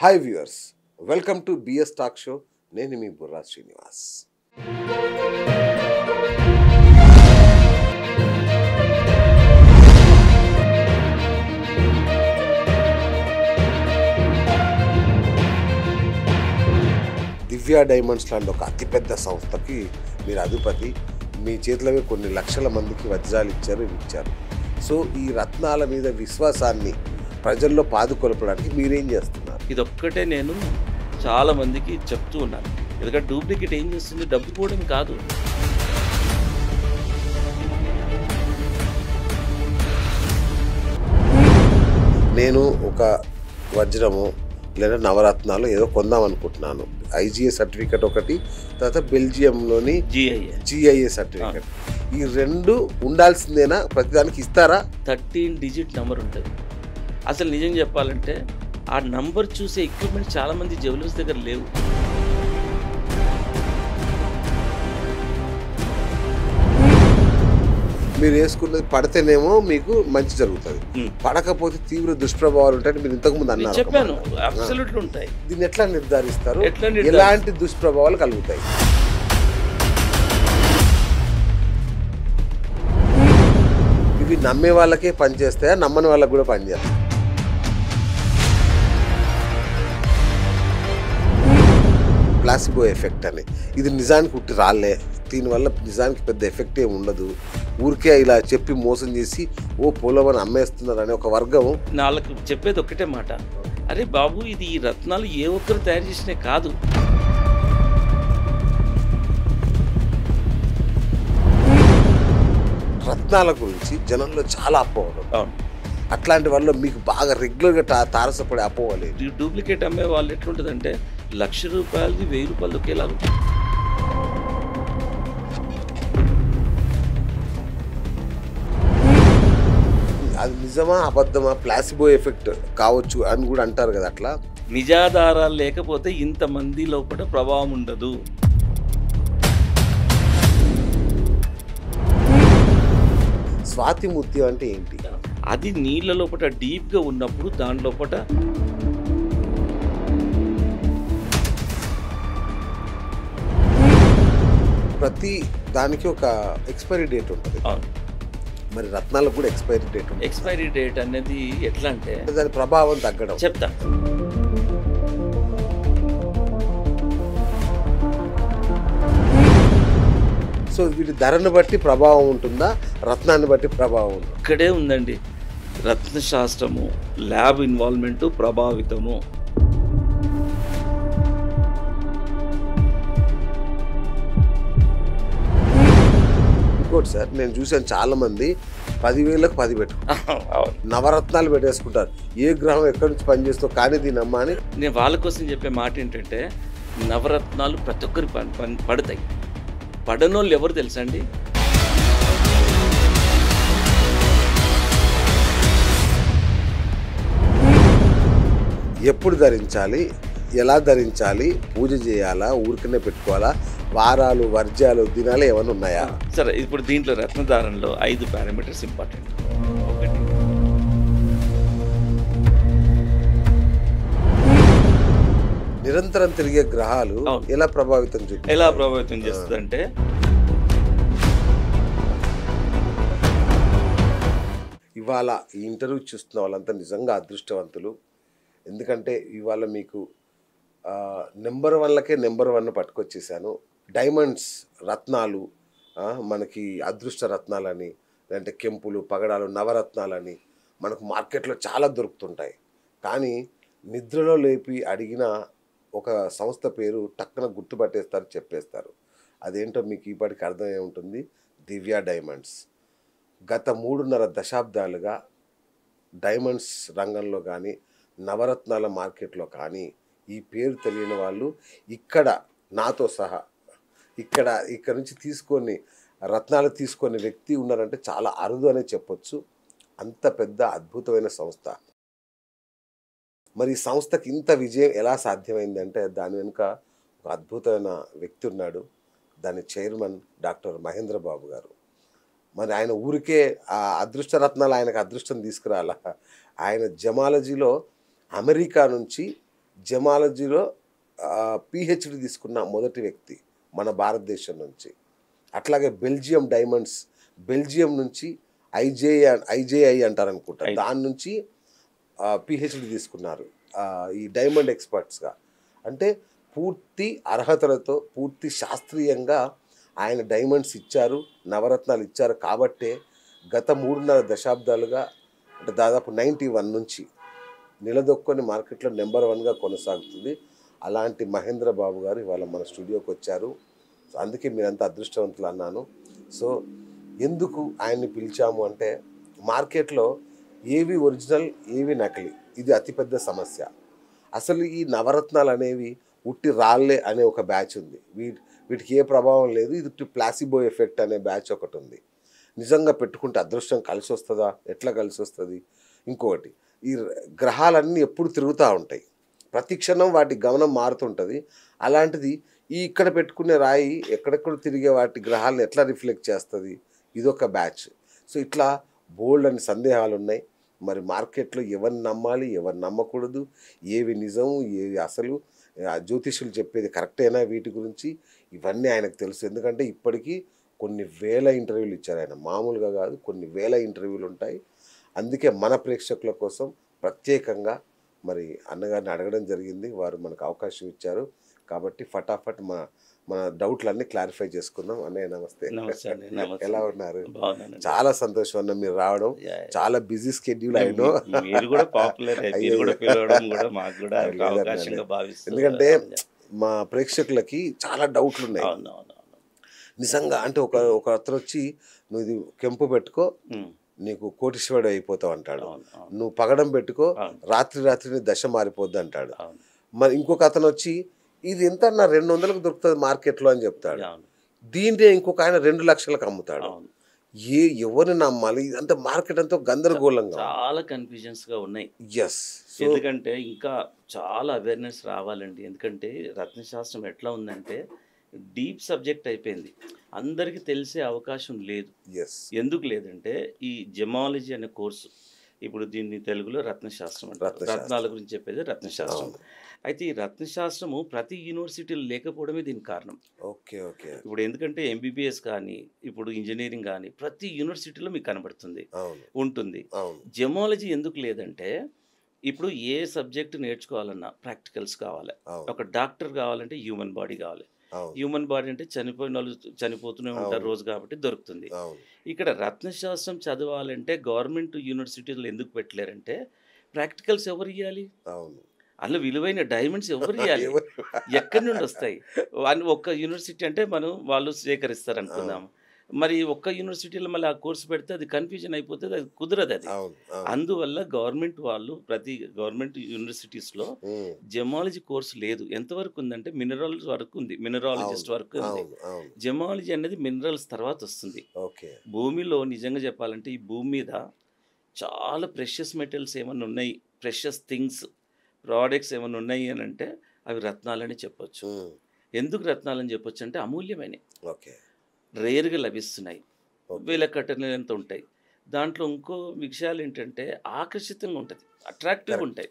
Hi viewers, welcome to BS talk show. నేను మీ Burra Srinivas. Divya diamonds లాంటి ఒక అతిపెద్ద సంస్థకి మీరు అధిపతి. మీ చేతిలో కొన్ని లక్షల మందికి వజ్రాలు ఇచ్చారు. సో ఈ రత్నాల మీద విశ్వాసాన్ని ప్రజల్లో పాదుకొలపడానికి మీరేం చేస్తున్నారు? ఇదొక్కటే నేను చాలా మందికి చెప్తూ ఉన్నాను. ఎందుకంటే డూప్లికేట్ ఏం చేస్తుంది, డబ్బు పోవడం కాదు. నేను ఒక వజ్రము లేదా నవరత్నాలు ఏదో కొందాం అనుకుంటున్నాను. ఐజిఏ సర్టిఫికెట్ ఒకటి, తర్వాత బెల్జియంలోని జిఐఏ సర్టిఫికెట్. ఈ రెండు ఉండాల్సిందేనా? ప్రతిదానికి ఇస్తారా? 13 డిజిట్ నెంబర్ ఉంటుంది. అసలు నిజం చెప్పాలంటే ఆ నంబర్ చూసే ఎక్విప్మెంట్ చాలామంది జ్యువెలర్స్ దగ్గర లేవు. మీరు వేసుకున్నది పడితేనేమో మీకు మంచి జరుగుతుంది, పడకపోతే తీవ్ర దుష్ప్రభావాలు ఉంటాయని మీరు ఇంతకుముందు అన్నారు. చెప్పాను, అబ్సల్యూట్లీ ఉంటాయి. దీన్ని ఎట్లా నిర్ధారిస్తారు? ఎలాంటి దుష్ప్రభావాలు కలుగుతాయి? ఇవి నమ్మే వాళ్ళకే పనిచేస్తాయా, నమ్మని వాళ్ళకి కూడా పనిచేస్తాయి? ప్లాసిబో ఎఫెక్ట్ అని, ఇది నిజానికి ఉట్టి రాలే, దీనివల్ల నిజానికి పెద్ద ఎఫెక్ట్ ఏమి ఉండదు, ఊరికే ఇలా చెప్పి మోసం చేసి పోలవని అమ్మేస్తున్నారు అనే ఒక వర్గం. వాళ్ళకు చెప్పేది ఒక్కటే మాట, అరే బాబు, ఇది ఈ రత్నాలు ఏ ఒక్కరు తయారు చేసినే కాదు. రత్నాల గురించి జనంలో చాలా అపోహలు. అట్లాంటి వల్ల మీకు బాగా రెగ్యులర్గా తారసపడే అపోహలు. డూప్లికేట్ అమ్మే వాళ్ళు ఎట్లుంటుందంటే ₹1,00,000 ₹1,000 ఒకేలాగా. అది నిజమా అబద్ధమా? ప్లాసిబో ఎఫెక్ట్ కావచ్చు అని కూడా అంటారు కదా. అట్లా నిజాధారాలు లేకపోతే ఇంతమంది లోపల ప్రభావం ఉండదు. స్వాతి ముత్యం అంటే ఏంటి? అది నీళ్ళ లోపల డీప్గా ఉన్నప్పుడు దాని లోపల ప్రతి దానికి ఒక ఎక్స్పైరీ డేట్ ఉంటుంది. మరి రత్నాలకు కూడా ఎక్స్పైరీ డేట్ ఉంటుంది. ఎక్స్పైరీ డేట్ అనేది ఎట్లా అంటే దాని ప్రభావం తగ్గడం. చెప్తా. సో వీటి ధరను బట్టి ప్రభావం ఉంటుందా, రత్నాన్ని బట్టి ప్రభావం ఉంటుందా? ఇక్కడే ఉందండి రత్నశాస్త్రము, ల్యాబ్ ఇన్వాల్వ్మెంటు ప్రభావితము. ఇంకోటి సార్, నేను చూసాను చాలా మంది 10,000కు 10 పెట్టుకుంటారు, నవరత్నాలు పెట్టేసుకుంటారు. ఏ గ్రహం ఎక్కడి నుంచి పనిచేస్తో కానీ దీని అమ్మ అని. నేను వాళ్ళ కోసం చెప్పే మాట ఏంటంటే, నవరత్నాలు ప్రతి ఒక్కరి పడతాయి. పడనోళ్ళు ఎవరు తెలుసా అండి? ఎప్పుడు ధరించాలి, ఎలా ధరించాలి, పూజ చేయాలా, ఊరికనే పెట్టుకోవాలా, వారాలు, వర్జాలు, దినాలు ఏమైనా ఉన్నాయా? సరే, ఇప్పుడు దీంట్లో రత్నధారణలో 5 పారామీటర్స్ ఇంపార్టెంట్. ఒకటి, నిరంతరం తిరిగే గ్రహాలు ఎలా ప్రభావితం చేస్తుందంటే, ఇవాళ ఈ ఇంటర్వ్యూ చూస్తున్న వాళ్ళంతా నిజంగా అదృష్టవంతులు. ఎందుకంటే ఇవాళ మీకు నెంబర్ 1లకే నెంబర్ 1 పట్టుకొచ్చేసాను. డైమండ్స్ రత్నాలు, మనకి అదృష్ట రత్నాలని, లేదంటే కెంపులు, పగడాలు, నవరత్నాలని మనకు మార్కెట్లో చాలా దొరుకుతుంటాయి. కానీ నిద్రలో లేపి అడిగిన ఒక సంస్థ పేరు టక్కున గుర్తుపట్టేస్తారు, చెప్పేస్తారు. అదేంటో మీకు ఈపాటికి అర్థమై ఉంటుంది. దివ్య డైమండ్స్ గత 3.5 దశాబ్దాలుగా డైమండ్స్ రంగంలో కానీ, నవరత్నాల మార్కెట్లో కానీ ఈ పేరు తెలియని వాళ్ళు ఇక్కడ నాతో సహా ఇక్కడ నుంచి తీసుకొని రత్నాలు తీసుకొని వ్యక్తి ఉన్నారంటే చాలా అరుదు అనే చెప్పొచ్చు. అంత పెద్ద అద్భుతమైన సంస్థ. మరి ఈ సంస్థకి ఇంత విజయం ఎలా సాధ్యమైందంటే దాని వెనుక ఒక అద్భుతమైన వ్యక్తి ఉన్నాడు. దాని చైర్మన్ డాక్టర్ మహేంద్ర బాబు గారు. మరి ఆయన ఊరికే ఆ అదృష్ట రత్నాలు ఆయనకు అదృష్టం తీసుకురాల. ఆయన జమాలజీలో అమెరికా నుంచి జెమాలజీలో పిహెచ్డి తీసుకున్న మొదటి వ్యక్తి మన భారతదేశం నుంచి. అట్లాగే బెల్జియం డైమండ్స్, బెల్జియం నుంచి ఐజేఐ అంటారనుకుంటా, దాని నుంచి పిహెచ్డి తీసుకున్నారు ఈ డైమండ్ ఎక్స్పర్ట్స్గా. అంటే పూర్తి అర్హతలతో పూర్తి శాస్త్రీయంగా ఆయన డైమండ్స్ ఇచ్చారు, నవరత్నాలు ఇచ్చారు. కాబట్టే గత 3.5 దశాబ్దాలుగా, అంటే దాదాపు 91 నుంచి నిలదొక్కొని మార్కెట్లో నెంబర్ 1గా కొనసాగుతుంది. అలాంటి మహేంద్ర బాబు గారు ఇవాళ మన స్టూడియోకి వచ్చారు. సో అందుకే మీరంతా అదృష్టవంతులు అన్నాను. సో ఎందుకు ఆయన్ని పిలిచాము అంటే, మార్కెట్లో ఏవి ఒరిజినల్ ఏవి నకిలీ, ఇది అతిపెద్ద సమస్య. అసలు ఈ నవరత్నాలు అనేవి ఉట్టి రాళ్ళే అనే ఒక బ్యాచ్ ఉంది, వీటికి ఏ ప్రభావం లేదు, ఇది ప్లాసిబో ఎఫెక్ట్ అనే బ్యాచ్ ఒకటి ఉంది. నిజంగా పెట్టుకుంటే అదృష్టం కలిసి వస్తుందా, ఎట్లా కలిసి వస్తుంది? ఇంకొకటి, ఈ గ్రహాలన్నీ ఎప్పుడు తిరుగుతూ ఉంటాయి, ప్రతి క్షణం వాటి గమనం మారుతుంటుంది. అలాంటిది ఈ ఇక్కడ పెట్టుకునే రాయి ఎక్కడెక్కడ తిరిగే వాటి గ్రహాలను ఎట్లా రిఫ్లెక్ట్ చేస్తుంది, ఇదొక బ్యాచ్. సో ఇట్లా బోల్డ్ అని సందేహాలు ఉన్నాయి. మరి మార్కెట్లో ఎవరిని నమ్మాలి, ఎవరు నమ్మకూడదు, ఏవి నిజం, ఏవి అసలు, జ్యోతిష్యులు చెప్పేది కరెక్టేనా, వీటి గురించి ఇవన్నీ ఆయనకు తెలుసు. ఎందుకంటే ఇప్పటికీ కొన్ని వేల ఇంటర్వ్యూలు ఇచ్చారు ఆయన, మామూలుగా కాదు, కొన్ని వేల ఇంటర్వ్యూలు ఉంటాయి. అందుకే మన ప్రేక్షకుల కోసం ప్రత్యేకంగా మరి అన్నగారిని అడగడం జరిగింది, వారు మనకు అవకాశం ఇచ్చారు. కాబట్టి ఫటాఫట్ మన డౌట్లన్నీ క్లారిఫై చేసుకుందాం. అన్నయ్య నమస్తే. ఎలా ఉన్నారు? చాలా సంతోషం అన్న మీరు రావడం, చాలా బిజీ స్కెడ్యూల్ అయినో. ఎందుకంటే మా ప్రేక్షకులకి చాలా డౌట్లు ఉన్నాయి నిజంగా. అంటే ఒక అతను వచ్చి, నువ్వు ఇది కెంపు పెట్టుకో నీకు కోటీశ్వరుడు అయిపోతావు అంటాడు, నువ్వు పగడం పెట్టుకో రాత్రి దశ మారిపోద్ది అంటాడు. మరి ఇంకొక అతను వచ్చి, ఇది ఎంత అన్న 200లకు దొరుకుతుంది మార్కెట్లో అని చెప్తాడు. దీంట్లో ఇంకొక ఆయన 2 లక్షలకు అమ్ముతాడు. ఎవరిని నమ్మాలి? అంటే మార్కెట్ అంతా గందరగోళంగా, చాలా కన్ఫ్యూజన్స్గా ఉన్నాయి. ఎస్, ఎందుకంటే ఇంకా చాలా అవేర్నెస్ రావాలండి. ఎందుకంటే రత్నశాస్త్రం ఎట్లా ఉందంటే డీప్ సబ్జెక్ట్ అయిపోయింది, అందరికీ తెలిసే అవకాశం లేదు. ఎందుకు లేదంటే ఈ జెమాలజీ అనే కోర్సు, ఇప్పుడు దీన్ని తెలుగులో రత్నశాస్త్రం అంటారు, రత్నాల గురించి చెప్పేది రత్నశాస్త్రం. అయితే ఈ రత్నశాస్త్రము ప్రతి యూనివర్సిటీలో లేకపోవడమే దీనికి కారణం. ఇప్పుడు ఎందుకంటే ఎంబీబీఎస్ కానీ, ఇప్పుడు ఇంజనీరింగ్ కానీ ప్రతి యూనివర్సిటీలో మీకు కనబడుతుంది, ఉంటుంది. జెమాలజీ ఎందుకు లేదంటే, ఇప్పుడు ఏ సబ్జెక్ట్ నేర్చుకోవాలన్నా ప్రాక్టికల్స్ కావాలి. ఒక డాక్టర్ కావాలంటే హ్యూమన్ బాడీ కావాలి. హ్యూమన్ బాడీ అంటే చనిపోయిన వాళ్ళు చనిపోతూనే ఉంటారు రోజు, కాబట్టి దొరుకుతుంది. ఇక్కడ రత్నశాస్త్రం చదవాలంటే గవర్నమెంట్ యూనివర్సిటీలు ఎందుకు పెట్టలేరంటే, ప్రాక్టికల్స్ ఎవరు ఇవ్వాలి? అందులో విలువైన డైమండ్స్ ఎవరు ఇవ్వాలి? ఎక్కడి నుండి వస్తాయి? ఒక్క యూనివర్సిటీ అంటే వాళ్ళు సేకరిస్తారు అనుకుందాం. మరి ఒక్క యూనివర్సిటీలో మళ్ళీ ఆ కోర్సు పెడితే అది కన్ఫ్యూజన్ అయిపోతుంది, అది కుదరదు. అది అందువల్ల గవర్నమెంట్ వాళ్ళు ప్రతి గవర్నమెంట్ యూనివర్సిటీస్లో జెమాలజీ కోర్సు లేదు. ఎంతవరకు ఉందంటే మినరల్స్ వరకు ఉంది, మినరాలజిస్ట్ వరకు ఉంది. జెమాలజీ అనేది మినరల్స్ తర్వాత వస్తుంది. భూమిలో నిజంగా చెప్పాలంటే ఈ భూమి మీద చాలా ప్రెషియస్ మెటల్స్ ఏమన్నా ఉన్నాయి, ప్రెషియస్ థింగ్స్, ప్రోడక్ట్స్ ఏమైనా ఉన్నాయి అని అంటే అవి రత్నాలని చెప్పొచ్చు. ఎందుకు రత్నాలని చెప్పొచ్చు అంటే అమూల్యమైనవి, రేర్గా లభిస్తున్నాయి, వేల కట్టెలంత ఉంటాయి. దాంట్లో ఇంకో విషయాలు ఏంటంటే ఆకర్షితంగా ఉంటుంది, అట్రాక్టివ్గా ఉంటాయి.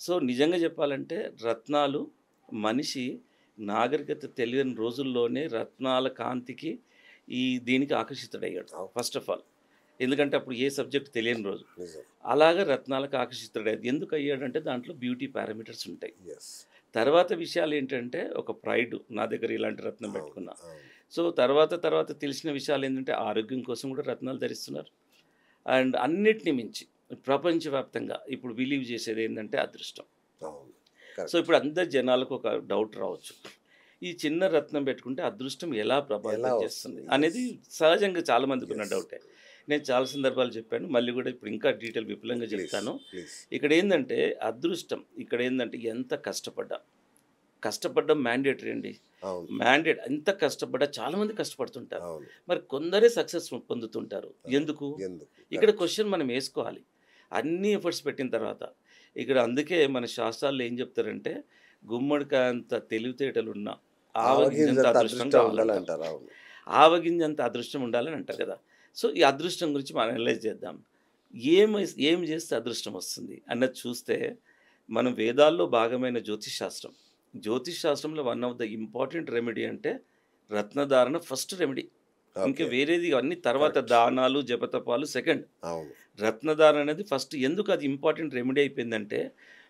సో నిజంగా చెప్పాలంటే రత్నాలు, మనిషి నాగరికత తెలియని రోజుల్లోనే రత్నాల కాంతికి దీనికి ఆకర్షితుడయ్యాడు ఫస్ట్ ఆఫ్ ఆల్. ఎందుకంటే అప్పుడు ఏ సబ్జెక్ట్ తెలియని రోజు. అలాగా రత్నాలకు ఆకర్షితుడయ్యాడు. ఎందుకు అయ్యాడంటే దాంట్లో బ్యూటీ పారామీటర్స్ ఉంటాయి. తర్వాత విషయాలు ఏంటంటే ఒక ప్రైడ్, నా దగ్గర ఇలాంటి రత్నం పెట్టుకున్నా. సో తర్వాత తెలిసిన విషయాలు ఏంటంటే ఆరోగ్యం కోసం కూడా రత్నాలు ధరిస్తున్నారు. అండ్ అన్నిటిని మించి ప్రపంచవ్యాప్తంగా ఇప్పుడు బిలీవ్ చేసేది ఏంటంటే అదృష్టం. సో ఇప్పుడు అందరి జనాలకు ఒక డౌట్ రావచ్చు, ఈ చిన్న రత్నం పెట్టుకుంటే అదృష్టం ఎలా ప్రభావితం చేస్తుంది అనేది సహజంగా చాలా మందికి ఉన్న డౌటే. నేను చాలా సందర్భాలు చెప్పాను, మళ్ళీ కూడా ఇప్పుడు ఇంకా డీటెయిల్ విపులంగా చెప్తాను. ఇక్కడ ఏంటంటే అదృష్టం, ఇక్కడ ఏంటంటే ఎంత కష్టపడ్డం మ్యాండేటరీ అండి. మ్యాండేట్ ఎంత కష్టపడ్డా చాలా మంది కష్టపడుతుంటారు, మరి కొందరే సక్సెస్ పొందుతుంటారు. ఎందుకు? ఇక్కడ క్వశ్చన్ మనం వేసుకోవాలి. అన్ని ఎఫర్ట్స్ పెట్టిన తర్వాత ఇక్కడ అందుకే మన శాస్త్రాల్లో ఏం చెప్తారంటే, గుమ్మడికాయ అంత తెలివితేటలు ఉన్న ఆవగింజంత అదృష్టం కావాలంటారు, ఆవగింజంత అదృష్టం ఉండాలని అంటారు కదా. సో ఈ అదృష్టం గురించి మనం అనలైజ్ చేద్దాం. ఏం చేస్తే అదృష్టం వస్తుంది అన్నది చూస్తే మనం వేదాల్లో భాగమైన జ్యోతిష్ శాస్త్రం. జ్యోతిష్ శాస్త్రంలో one of the important remedy అంటే రత్నధారణ ఫస్ట్ రెమెడీ. ఇంకా ఓకే. వేరేది అన్ని తర్వాత కరెక్ట్. దానాలు, జపతపాలు సెకండ్. అవును. రత్నధారణ అనేది ఫస్ట్. ఎందుకు అది ఇంపార్టెంట్ రెమెడీ అయిపోయిందంటే,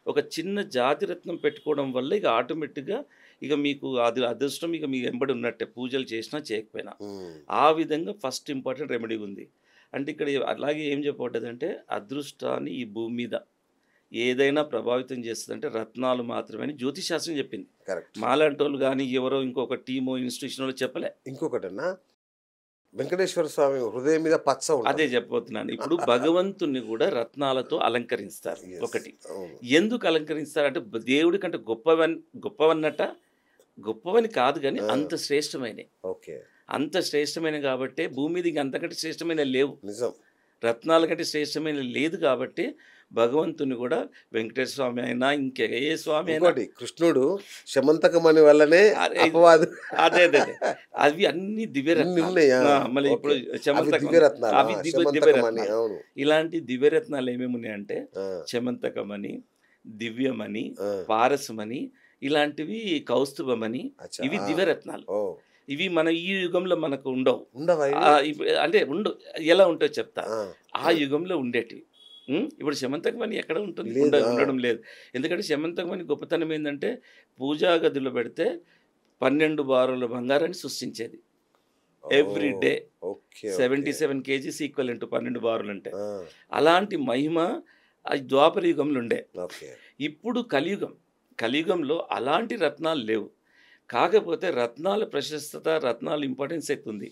ఒక చిన్న జాతి రత్నం పెట్టుకోవడం వల్ల ఇక ఆటోమేటిక్‌గా ఇక మీకు అది అదృష్టం ఇక మీ వెంబడి ఉన్నట్టే పూజలు చేసినా చేయకపోయినా. హ్మ్. ఆ విధంగా ఫస్ట్ ఇంపార్టెంట్ రెమెడీ ఉంది. అంటే ఇక్కడ అలాగే ఏం చెప్పబడ్డదంటే, అదృష్టాన్ని ఈ భూమి మీద ఏదైనా ప్రభావితం చేస్తదంటే రత్నాలు మాత్రమే అని జ్యోతిష్ శాస్త్రం చెప్పింది. కరెక్ట్. మాలాంటోళ్ళు గాని, ఎవరో ఇంకొక టీమో, ఇన్‌స్టిట్యూషనోళ్ళో చెప్పలే. ఇంకొకటన్నా వెంకటేశ్వర స్వామి హృదయం మీద పచ్చ అదే ఉంటది. చెప్పబోతున్నాను. ఇప్పుడు భగవంతుడిని కూడా రత్నాలతో అలంకరిస్తారు. యెస్. ఒకటి. అవును. ఎందుకు అలంకరిస్తారంటే దేవుడి కంటే గొప్పవన్నట గొప్పవని కాదు గానీ ఆ! అంత శ్రేష్టమైనయి. ఓకే. అంత శ్రేష్టమైనవి గాబట్టే భూమి మీద ఇంక అంతకంటే శ్రేష్టమైనవి లేవు. నిజం. రత్నాల కంటే శ్రేష్టమైనవి లేదు కాబట్టి భగవంతుని కూడా వెంకటేశ్వర స్వామి అయినా, ఏ స్వామి అయినా ఇంకోటి కృష్ణుడు శమంతకమణి వల్లనే అరే అపవాదు అదే. అవి అన్ని దివ్యరత్నాలు. ఉన్నాయా? మళ్ళీ ఇప్పుడు ఓకే. అవి చెమంతకం దివ్యరత్నాలా? అవి శమంతకమణి. దివ్యరత్నాలు. అవును. ఇలాంటి దివ్యరత్నాలు ఏమేమున్నాయంటే ఆ! చెమంతకమని, దివ్యమని, ఆ! పారసమని, ఇలాంటివి కౌస్తుభమని, అచ్చా! ఇవి ఆ! దివ్యరత్నాలు. ఓహ్! ఇవి మన ఈ యుగంలో మనకు ఉండవు. ఉండవా ఇవి? అంటే ఎలా ఉంటాయో చెప్తా. ఆ! ఆ యుగంలో ఉండేటివి. ఇప్పుడు శమంతకమణి ఎక్కడ ఉంటుంది? లేదు. ఆ! ఉండడం లేదు. ఎందుకంటే శమంతకమణి గొప్పతనం ఏందంటే పూజా గదిలో పెడితే 12 బారుల బంగారాన్ని సృష్టించేది. Every oh! Day okay. Okay. 77 kgs equivalent 12 బారులంటే. ఆ! అలాంటి మహిమ అది ద్వాపర యుగంలో ఉండే. ఓకే. ఇప్పుడు కలియుగం. కలియుగంలో అలాంటి రత్నాలు లేవు. కాకపోతే రత్నాల ప్రశస్తత, రత్నాల ఇంపార్టెన్స్ అయితే ఉంది.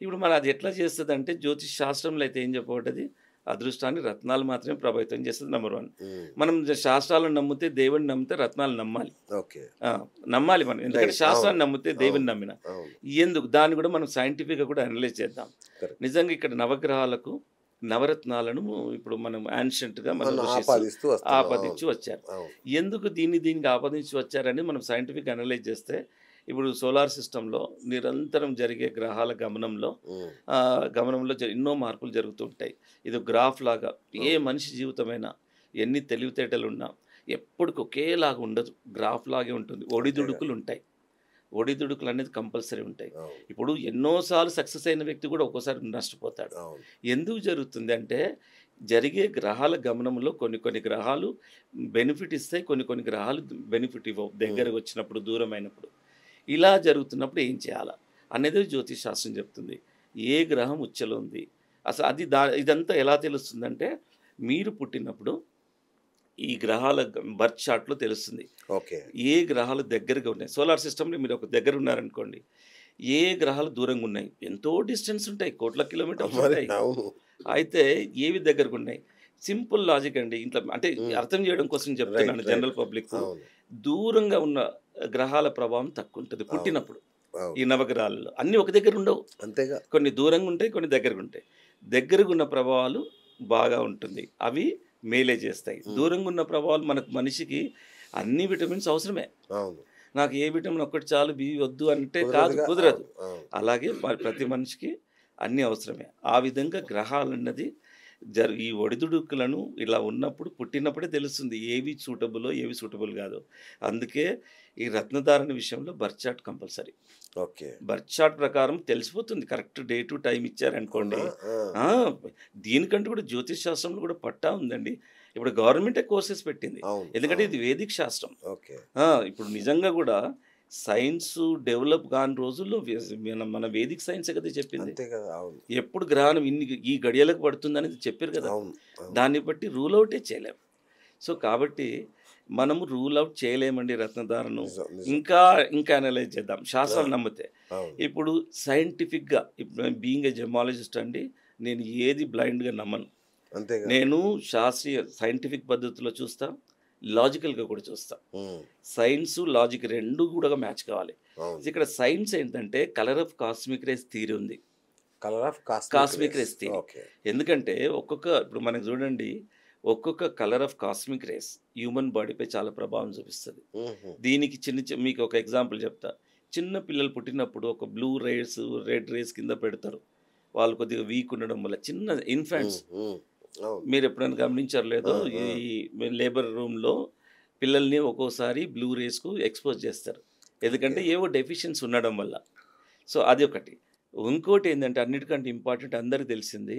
ఇప్పుడు మరి అది ఎట్లా చేస్తదంటే జ్యోతిష్ శాస్త్రంలో అయితే ఏం చెప్పబడ్డది? అదృష్టాన్ని రత్నాలు మాత్రమే ప్రభావితం చేస్తది నంబర్ 1. హ్మ్. మనం శాస్త్రాలను నమ్మితే, దేవుడిని నమ్మితే రత్నాలు నమ్మాలి. ఓకే. ఆ! నమ్మాలి మనం. ఎందుకంటే రైట్. శాస్త్రాన్ని అవును. నమ్మితే అవును. దేవుడిని నమ్మిన. అవును. ఎందుకు? దాన్ని కూడా మనం సైంటిఫిక్‌గా కూడా అనలైజ్ చేద్దాం. కరెక్ట్. నిజంగా ఇక్కడ నవగ్రహాలకు నవరత్నాలను ఇప్పుడు మనం యాన్షియంట్‌గా మన మనం ఋషిస్ ఆపాదిస్తూ వస్తున్నాం. ఆపాదించి అవును. వచ్చారు. అవును. ఎందుకు దీనికి ఆపాదించి వచ్చారని మనం సైంటిఫిక్‌గా అనలైజ్ చేస్తే, ఇప్పుడు సోలార్ సిస్టమ్‌లో నిరంతరం జరిగే గ్రహాల గమనంలో హ్మ్. ఎన్నో మార్పులు జరుగుతూ ఉంటాయి. ఇది గ్రాఫ్ లాగా ఏ అవును. మనిషి జీవితమైనా ఎన్ని తెలివితేటలున్నా ఎప్పటికి ఒకేలాగా ఉండదు. గ్రాఫ్ లాగే ఉంటుంది. అంతేగా. ఒడిదుడుకులుంటాయి. ఒడిదుడుకులు అనేది కంపల్సరీ ఉంటాయి. అవును. ఇప్పుడు ఎన్నో సార్లు సక్సెస్ అయిన వ్యక్తి కూడా ఒక్కోసారి నష్టపోతాడు. అవును. ఎందుకు జరుగుతుంది అంటే, జరిగే గ్రహాల గమనంలో కొన్ని గ్రహాలు బెనిఫిట్ ఇస్తాయి. కొన్ని గ్రహాలు బెనిఫిట్ ఇవ్వవు. హ్మ్. దగ్గరకొచ్చినప్పుడు, దూరమైనప్పుడు. ఇలా జరుగుతున్నప్పుడు ఏం చేయాలా? అనేది జ్యోతిష్ శాస్త్రం చెప్తుంది. ఏ గ్రహం ఉచ్చలో ఉంది? అసలు అది ఇదంతా ఎలా తెలుస్తుందంటే, మీరు పుట్టినప్పుడు ఈ గ్రహాల బర్త్ చార్ట్‌లో తెలుస్తుంది. ఓకే. ఏ గ్రహాలు దగ్గరగా ఉన్నాయి. సోలార్ సిస్టమ్‌లో మీరు ఒక దగ్గర ఉన్నారనుకోండి. ఏ గ్రహాలు దూరంగా ఉన్నాయి. ఎంతో డిస్టెన్స్ ఉంటాయి. కోట్ల కిలోమీటర్లు మరి ఉంటాయి. అవును. అయితే ఏవి దగ్గరగున్నాయి. సింపుల్ లాజిక్ అండి. ఇంట్లో అంటే హ్మ్. అర్థం చేయడం కోసం రైట్. చెప్తున్నాను రైట్. జనరల్ పబ్లిక్‌కు. అవును. దూరంగా ఉన్న గ్రహాల ప్రభావం తక్కువుంటది అవును. పుట్టినప్పుడు. ఈ అవును. నవగ్రహాలలో. అన్నీ ఒక దగ్గర ఉండవు. అంతేగా. కొన్ని దూరంగా ఉంటాయి. కొన్ని దగ్గరగా ఉంటాయి. దగ్గరగున్న ప్రభావాలు బాగా ఉంటుంది. అవి మేలే చేస్తాయి. హ్మ్. దూరంగా ఉన్న ప్రభావాలు మనిషికి అన్ని విటమిన్స్ అవసరమే. అవును. నాకు ఏ విటమిన్ ఒక్కటి చాలు బి వద్దు అంటే కుదరదుగా. కుదరదు. అవును. అవును. అలాగే ప్రతి మనిషికి అన్నీ అవసరమే. ఆ విధంగా గ్రహాలన్నది ఈ ఒడిదుడుకులను ఇలా ఉన్నప్పుడు పుట్టినప్పుడే తెలుస్తుంది. ఏవి సూటబులో, ఏవి సూటబుల్ కాదో. అందుకే ఈ రత్నధారణ విషయంలో birth chart compulsory. Okay. Birth chart ప్రకారం తెలిసిపోతుంది. కరెక్ట్ డే టు టైమ్ అవునా? ఇచ్చారనుకోండి. ఆ! దీనికంటూ కూడా జ్యోతిష్ శాస్త్రంలో కూడా పట్టా ఉందండి. ఇప్పుడు గవర్నమెంటే కోర్సెస్ పెట్టింది. అవును. ఎందుకంటే అవును. ఇది వేదిక్ శాస్త్రం. ఓకే. ఇప్పుడు నిజంగా కూడా సైన్స్ డెవలప్ కాని రోజుల్లో మన వేదిక్ సైన్సే కదా చెప్పింది. అంతే కదా! అవును. ఎప్పుడు గ్రహణం ఈ గడియలకు పడుతుందనేది చెప్పారు కదా! అవును. అవును. దాన్ని బట్టి రూల్ అవుటే చేయలేం. సో, కాబట్టి మనము రూల్ అవుట్ చేయలేమండి రత్నధారను. నిజం. నిజం. ఇంకా అనలైజ్ చేద్దాం. ఆ! శాస్త్రాలు నమ్మితే. అవును. ఇప్పుడు సైంటిఫిక్‌గా ఇప్పుడు బీయింగ్ ఎ జెమాలజిస్ట్ అండి, నేను ఏది బ్లైండ్‌గా నమ్మను. అంతేగా. నేను శాస్త్రీయ సైంటిఫిక్ పద్ధతిలో చూస్తా. లాజికల్‌గా కూడా చూస్తా. హ్మ్. సైన్సు, లాజిక్ 2 కూడా మ్యాచ్ కావాలి. అవును. ఇక్కడ సైన్స్ ఏంటంటే colour of cosmic rays theory ఉంది. Colour of cosmic rays theory. Okay. ఎందుకంటే ఇప్పుడు మనకు చూడండి, ఒక్కొక్క colour of cosmic rays human బాడీపై చాలా ప్రభావం చూపిస్తది. హుహు. దీనికి మీకు ఒక ఎగ్జాంపుల్ చెప్తా. చిన్న పిల్లలు పుట్టినప్పుడు ఒక బ్లూ రేస్, రెడ్ రేస్ కింద పెడతారు. వాళ్ళు కొద్దిగా వీక్ ఉండడం వల్ల చిన్న హ్మ్. ఇన్ఫాంట్స్ హ్మ్. అవును. మీరెప్పుడైనా గమనించారో లేదో, ఆ! ఆ! ఈ లేబర్ రూమ్‌లో పిల్లల్ని ఒక్కోసారి బ్లూ రేస్కు ఎక్స్పోజ్ చేస్తారు, ఎందుకంటే ఏవో డెఫిషియన్స్ ఉండడం వల్ల. సో అది ఒకటి. ఇంకోటి ఏంటంటే అన్నిటికంటే ఇంపార్టెంట్ అందరికీ తెలిసింది,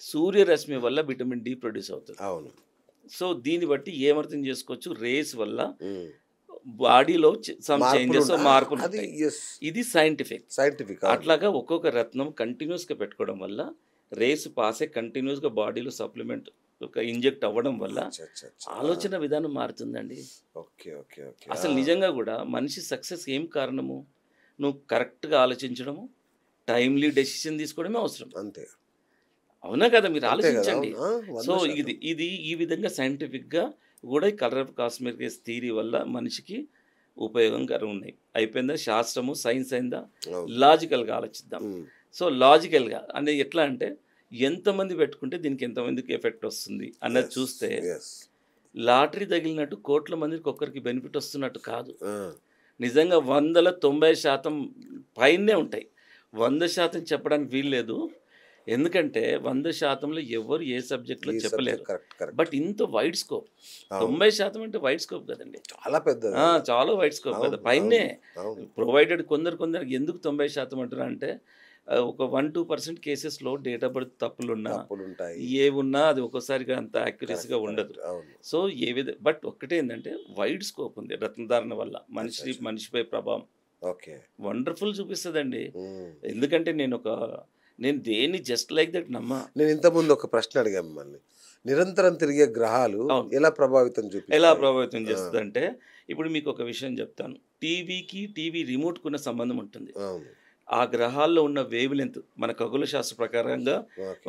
సూర్యరశ్మి వల్ల విటమిన్ డి ప్రొడ్యూస్ అవుతుంది. అవును. సో దీన్ని బట్టి ఏమర్థం చేసుకోవచ్చు, రేస్ వల్ల బాడీలో సమ్ చేంజెస్ మార్పులు ఉంటాయి. ఇది సైంటిఫిక్. అట్లాగా ఒక్కొక్క రత్నం కంటిన్యూస్గా పెట్టుకోవడం వల్ల రేస్ పాసే కంటిన్యూస్గా బాడీలో సప్లిమెంట్ ఇంజెక్ట్ అవ్వడం వల్ల ఆలోచన విధానం మారుతుందండి. అసలు నిజంగా కూడా మనిషి సక్సెస్ ఏం కారణము, నువ్వు కరెక్ట్గా ఆలోచించడము, టైమ్లీ డెసిషన్ తీసుకోవడమే అవసరం. అంతే. అవునా కదా, మీరు ఆలోచించండి. సో ఇది ఈ విధంగా సైంటిఫిక్గా కూడా ఈ కలర్ ఆఫ్ కాస్మెటిక్స్ థియరీ వల్ల మనిషికి ఉపయోగకరం ఉన్నాయి. అయిపోయిందా శాస్త్రము, సైన్స్ అయిందా, లాజికల్గా ఆలోచిద్దాం. సో లాజికల్గా అంటే ఎట్లా అంటే ఎంతమంది పెట్టుకుంటే దీనికి ఎంతమందికి ఎఫెక్ట్ వస్తుంది అన్నది చూస్తే లాటరీ తగిలినట్టు కోట్ల మందికి ఒక్కరికి బెనిఫిట్ వస్తున్నట్టు కాదు. నిజంగా 90% పైనే ఉంటాయి. 100% చెప్పడానికి వీల్లేదు, ఎందుకంటే 100%లో ఎవరు ఏ సబ్జెక్ట్లో చెప్పలేరు. బట్ ఇంత వైడ్ స్కోప్, 90% అంటే వైడ్ స్కోప్ కదండి, చాలా పెద్ద, చాలా వైడ్ స్కోప్ కదా. పైనే ప్రొవైడెడ్ కొందరు ఎందుకు 90% అంటున్నా అంటే ఒక 1-2% కేసెస్లో డేట్ ఆఫ్ బర్త్ తప్పులున్నా ఏమున్నా అది ఒక్కోసారిగా అంత యాక్యురసీగా ఉండదు. సో బట్ ఒక్కటే ఏంటంటే వైడ్ స్కోప్ ఉంది రత్నధారణ వల్ల మనిషిపై ప్రభావం వండర్ఫుల్ చూపిస్తుందండి. ఎందుకంటే నేను దేన్ని జస్ట్ లైక్ దట్ నమ్మా. నేను ఇంతకుముందు ఒక ప్రశ్న అడిగాను మిమ్మల్ని, నిరంతరం తిరిగే గ్రహాలు ఎలా ప్రభావితం చేస్తుందంటే, ఇప్పుడు మీకు ఒక విషయం చెప్తాను. టీవీకి టీవీ రిమోట్కి ఉన్న సంబంధం ఉంటుంది. ఆ గ్రహాల్లో ఉన్న వేవ్ లెంత్ మన ఖగోళ శాస్త్ర ప్రకారంగా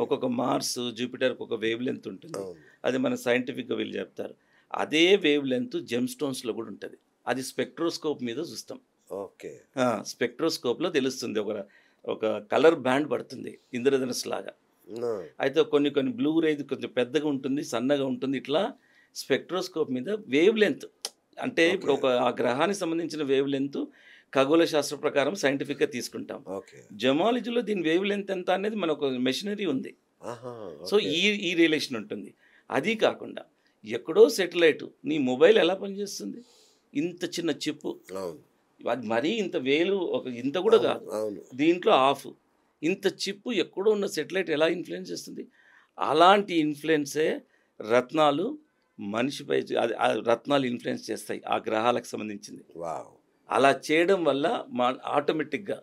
ఒక్కొక్క మార్స్, జూపిటర్కి ఒక వేవ్ లెంత్ ఉంటుంది. అది మన సైంటిఫిక్గా వీళ్ళు చెప్తారు. అదే వేవ్ లెంత్ జెమ్ స్టోన్స్లో కూడా ఉంటుంది. అది స్పెక్ట్రోస్కోప్ మీద చూస్తాం. స్పెక్ట్రోస్కోప్లో తెలుస్తుంది. ఒక కలర్ బ్యాండ్ పడుతుంది ఇంద్రధనుస్ లాగా. అయితే కొన్ని బ్లూ రే కొంచెం పెద్దగా ఉంటుంది, సన్నగా ఉంటుంది. ఇట్లా స్పెక్ట్రోస్కోప్ మీద వేవ్ లెంత్ అంటే ఇప్పుడు ఆ గ్రహానికి సంబంధించిన వేవ్ లెంత్ ఖగోళ శాస్త్ర ప్రకారం సైంటిఫిక్గా తీసుకుంటాం. జమాలజీలో దీని వేవ్ లెంత్ ఎంత అనేది మనకు మెషినరీ ఉంది. సో ఈ రిలేషన్ ఉంటుంది. అది కాకుండా ఎక్కడో సెటిలైట్ నీ మొబైల్ ఎలా పనిచేస్తుంది, ఇంత చిన్న చిప్పు, అది మరీ ఇంత వేలు ఇంత కూడా కాదు, దీంట్లో ఆఫ్ ఇంత చిప్పు ఎక్కడో ఉన్న సెటిలైట్ ఎలా ఇన్ఫ్లుయెన్స్ చేస్తుంది. అలాంటి ఇన్ఫ్లుయెన్సే రత్నాలు మనిషిపై, రత్నాలు ఇన్ఫ్లుయెన్స్ చేస్తాయి ఆ గ్రహాలకు సంబంధించింది. అలా చేయడం వల్ల ఆటోమేటిక్గా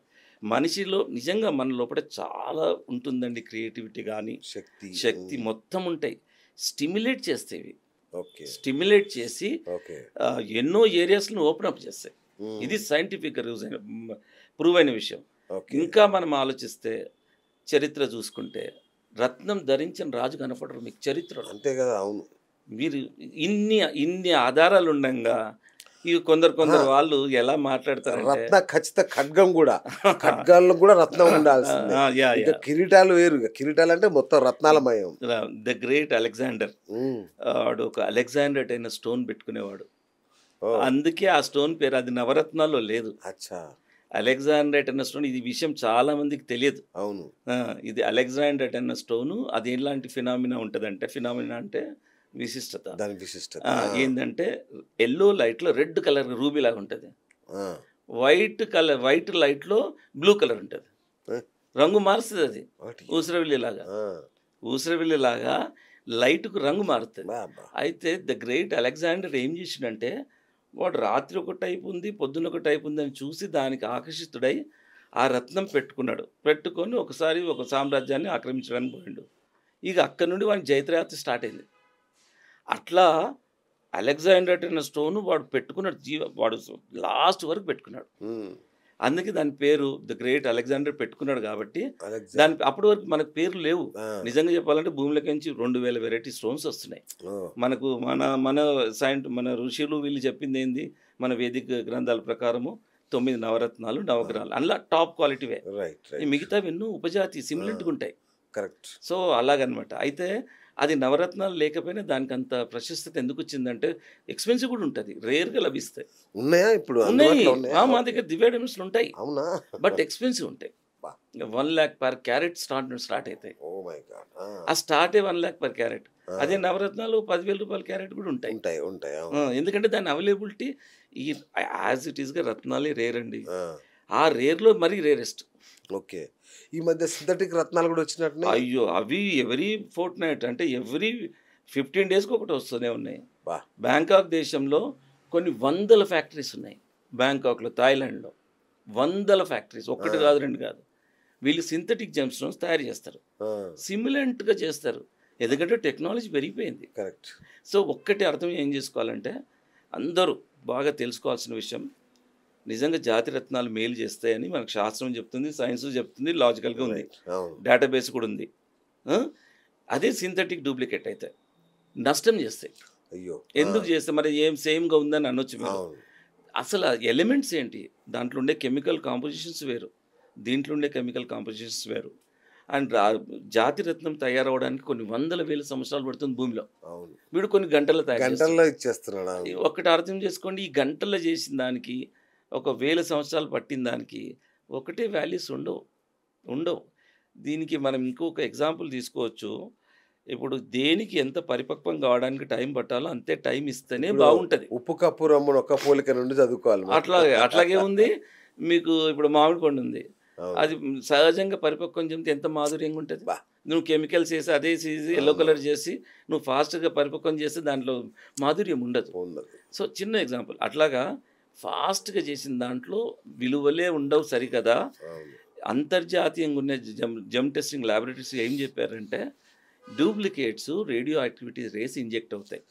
మనిషిలో నిజంగా మన లోపల చాలా ఉంటుందండి, క్రియేటివిటీ కానీ శక్తి మొత్తం ఉంటాయి. స్టిమ్యులేట్ చేస్తేవి, స్టిమ్యులేట్ చేసి ఎన్నో ఏరియాస్ను ఓపెన్ అప్ చేస్తాయి. ఇది సైంటిఫిక్గా ప్రూవ్ అయిన విషయం. ఇంకా మనం ఆలోచిస్తే చరిత్ర చూసుకుంటే రత్నం ధరించిన రాజు కనపడరు మీకు చరిత్రలో, అంతే కదా. అవును, మీరు ఇన్ని ఆధారాలు ఉండగా ఇవి కొందరు వాళ్ళు ఎలా మాట్లాడతారు, రత్న ఖచ్చిత ఖడ్గం కూడా, ఖడ్గాల్లో కూడా రత్నం ఉండాల్సిందే. కిరీటాలు వేరు, కిరీటాలు అంటే మొత్తం రత్నాలమయం. ద గ్రేట్ అలెగ్జాండర్, వాడు ఒక అలెగ్జాండర్ అయిన స్టోన్ పెట్టుకునేవాడు. అందుకే ఆ స్టోన్ పేరు, అది నవరత్నాల్లో లేదు. అలెగ్జాండర్ అన్న స్టోన్, ఇది విషయం చాలా మందికి తెలియదు. అవును, ఇది అలెగ్జాండర్ అన్న స్టోను. అది ఎలాంటి ఫినామినా ఉంటుందంటే, ఫినామినా అంటే విశిష్టత. దాని విశిష్టత ఏంటంటే ఎల్లో లైట్లో రెడ్ కలర్ రూబీ లాగా ఉంటుంది, వైట్ లైట్లో బ్లూ కలర్ ఉంటుంది. రంగు మారుస్తుంది అది, ఊసరవిల్లి లాగా లైట్కు రంగు మారుతుంది. అయితే ద గ్రేట్ అలెగ్జాండర్ ఏం చేసిండంటే, వాడు రాత్రి ఒక టైప్ ఉంది, పొద్దున్న ఒక టైప్ ఉంది అని చూసి దానికి ఆకర్షితుడై ఆ రత్నం పెట్టుకొని ఒకసారి ఒక సామ్రాజ్యాన్ని ఆక్రమించడానికి పోయిండు. ఇక అక్కడి నుండి వాడికి జైత్రయాత్ర స్టార్ట్ అయింది. అట్లా అలెగ్జాండర్ అన్న స్టోను వాడు పెట్టుకున్నాడు, వాడు లాస్ట్ వరకు పెట్టుకున్నాడు. అందుకే దాని పేరు ద గ్రేట్ అలెగ్జాండర్ పెట్టుకున్నాడు. కాబట్టి దాని అప్పటి వరకు మనకు పేర్లు లేవు. నిజంగా చెప్పాలంటే భూమిలోకి నుంచి 2000 వెరైటీ స్టోన్స్ వస్తున్నాయి మనకు. మన ఋషులు వీళ్ళు చెప్పింది ఏంది, మన వేదిక గ్రంథాల ప్రకారము 9 నవరత్నాలు, నవగ్రహాలు, అందులో టాప్ క్వాలిటీవే. మిగతావి ఎన్నో ఉపజాతి సిమిలెంట్గా ఉంటాయి. కరెక్ట్. సో అలాగనమాట. అయితే అది నవరత్నాలు లేకపోయినా దానికి అంత ప్రశస్తత ఎందుకు వచ్చిందంటే, ఎక్స్పెన్సివ్ కూడా ఉంటుంది, రేర్గా లభిస్తాయి. ఉన్నాయా ఇప్పుడు? మా దగ్గర దివ్య డైమండ్స్లు ఉంటాయి, బట్ ఎక్స్పెన్సివ్ ఉంటాయి. 1 lakh per carat స్టార్ట్ అవుతాయి. ఆ స్టార్టే 1 lakh per carat. అదే నవరత్నాలు 10,000 రూపాయల క్యారెట్ కూడా ఉంటాయి. ఉంటాయి ఉంటాయి. ఎందుకంటే దాని అవైలబిలిటీ ఈ యాజ్ ఇట్ ఈస్గా రత్నాలే రేర్ అండి. ఆ, ఆ రేర్లో మరీ రేరెస్ట్. ఓకే. ఈ మధ్య సింథటిక్ రత్నాలు కూడా వచ్చినట్టు. అయ్యో, అవి ఎవరీ ఫోర్ట్ నైట్ అంటే ఎవ్రీ 15 డేస్కి ఒకటి వస్తూనే ఉన్నాయి. బా, బ్యాంకాక్ దేశంలో కొన్ని వందల ఫ్యాక్టరీస్ ఉన్నాయి. బ్యాంకాక్లో, థాయిలాండ్లో వందల ఫ్యాక్టరీస్, ఒకటి కాదు రెండు కాదు. వీళ్ళు సింథటిక్ జెమ్ స్టోన్స్ తయారు చేస్తారు, సిమిలెంట్గా చేస్తారు. ఎందుకంటే టెక్నాలజీ పెరిగిపోయింది. కరెక్ట్. సో ఒక్కటి అర్థం ఏం చేసుకోవాలంటే అందరూ బాగా తెలుసుకోవాల్సిన విషయం, నిజంగా జాతి రత్నాలు మేలు చేస్తాయని మనకు శాస్త్రం చెప్తుంది, సైన్స్ చెప్తుంది, లాజికల్గా ఉంది, డేటాబేస్ కూడా ఉంది. అదే సింథటిక్ డూప్లికేట్ అయితే నష్టం చేస్తాయి. అయ్యో, ఎందుకు చేస్తే మరి ఏం సేమ్గా ఉందని అనొచ్చు మీరు. అసలు ఎలిమెంట్స్ ఏంటి, దాంట్లో ఉండే కెమికల్ కాంపోజిషన్స్ వేరు, దీంట్లో ఉండే కెమికల్ కాంపోజిషన్స్ వేరు. అండ్ జాతి రత్నం తయారవడానికి కొన్ని వందల వేల సంవత్సరాలు పడుతుంది భూమిలో. వీడు కొన్ని గంటల్లో గంటల్లో ఇచ్చేస్తున్నాడు. ఒకటి అర్థం చేసుకోండి, ఈ గంటల్లో చేసిన దానికి 1,000 సంవత్సరాలు పట్టిన దానికి ఒకటే వాల్యూస్ ఉండవు. దీనికి మనం ఇంకొక ఎగ్జాంపుల్ తీసుకోవచ్చు. ఇప్పుడు దేనికి ఎంత పరిపక్వం కావడానికి టైం పట్టాలో అంతే టైం ఇస్తేనే బాగుంటుంది. ఉప్పు కప్పు రమ్మును ఒక్క పోలిక నుండి చదువుకోవాలి. అట్లాగే ఉంది. మీకు ఇప్పుడు మామిడి పండు ఉంది, అది సహజంగా పరిపక్వం చెందితే ఎంత మాధుర్యంగా ఉంటుంది. నువ్వు కెమికల్స్ వేసి అదే ఎల్లో కలర్ చేసి నువ్వు ఫాస్ట్గా పరిపక్వం చేస్తే దాంట్లో మాధుర్యం ఉండదు. సో చిన్న ఎగ్జాంపుల్, అట్లాగా ఫాస్ట్గా చేసిన దాంట్లో విలువలే ఉండవు సరికదా. అంతర్జాతీయంగా ఉన్న జెమ్ టెస్టింగ్ ల్యాబొరేటరీస్ ఏం చెప్పారంటే duplicates radio activity rays inject అవుతాయి.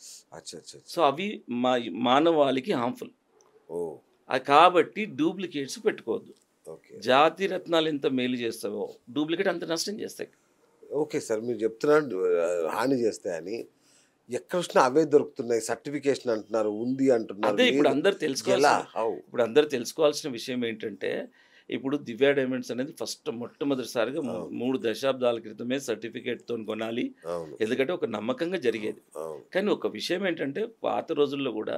సో అవి మానవాళికి హార్మ్ఫుల్. కాబట్టి డూప్లికేట్స్ పెట్టుకోవద్దు. జాతి రత్నాలు ఎంత మేలు చేస్తావో డూప్లికేట్ అంత నష్టం చేస్తాయి. ఓకే సార్, మీరు చెప్తున్నారు హాని చేస్తాయని. ఎక్కడ వచ్చినా అవే దొరుకుతున్నాయి, సర్టిఫికేషన్ అంటున్నారు, ఉంది అంటున్నారు. అదే ఇప్పుడు అందరు తెలుసుకోవాల్సిన విషయం ఏంటంటే, ఇప్పుడు దివ్య డైమండ్స్ అనేది మొట్టమొదటిసారిగా 3 దశాబ్దాల క్రితమే సర్టిఫికేట్తో కొనాలి. ఎందుకంటే ఒక నమ్మకంగా జరిగేది. కానీ ఒక విషయం ఏంటంటే పాత రోజుల్లో కూడా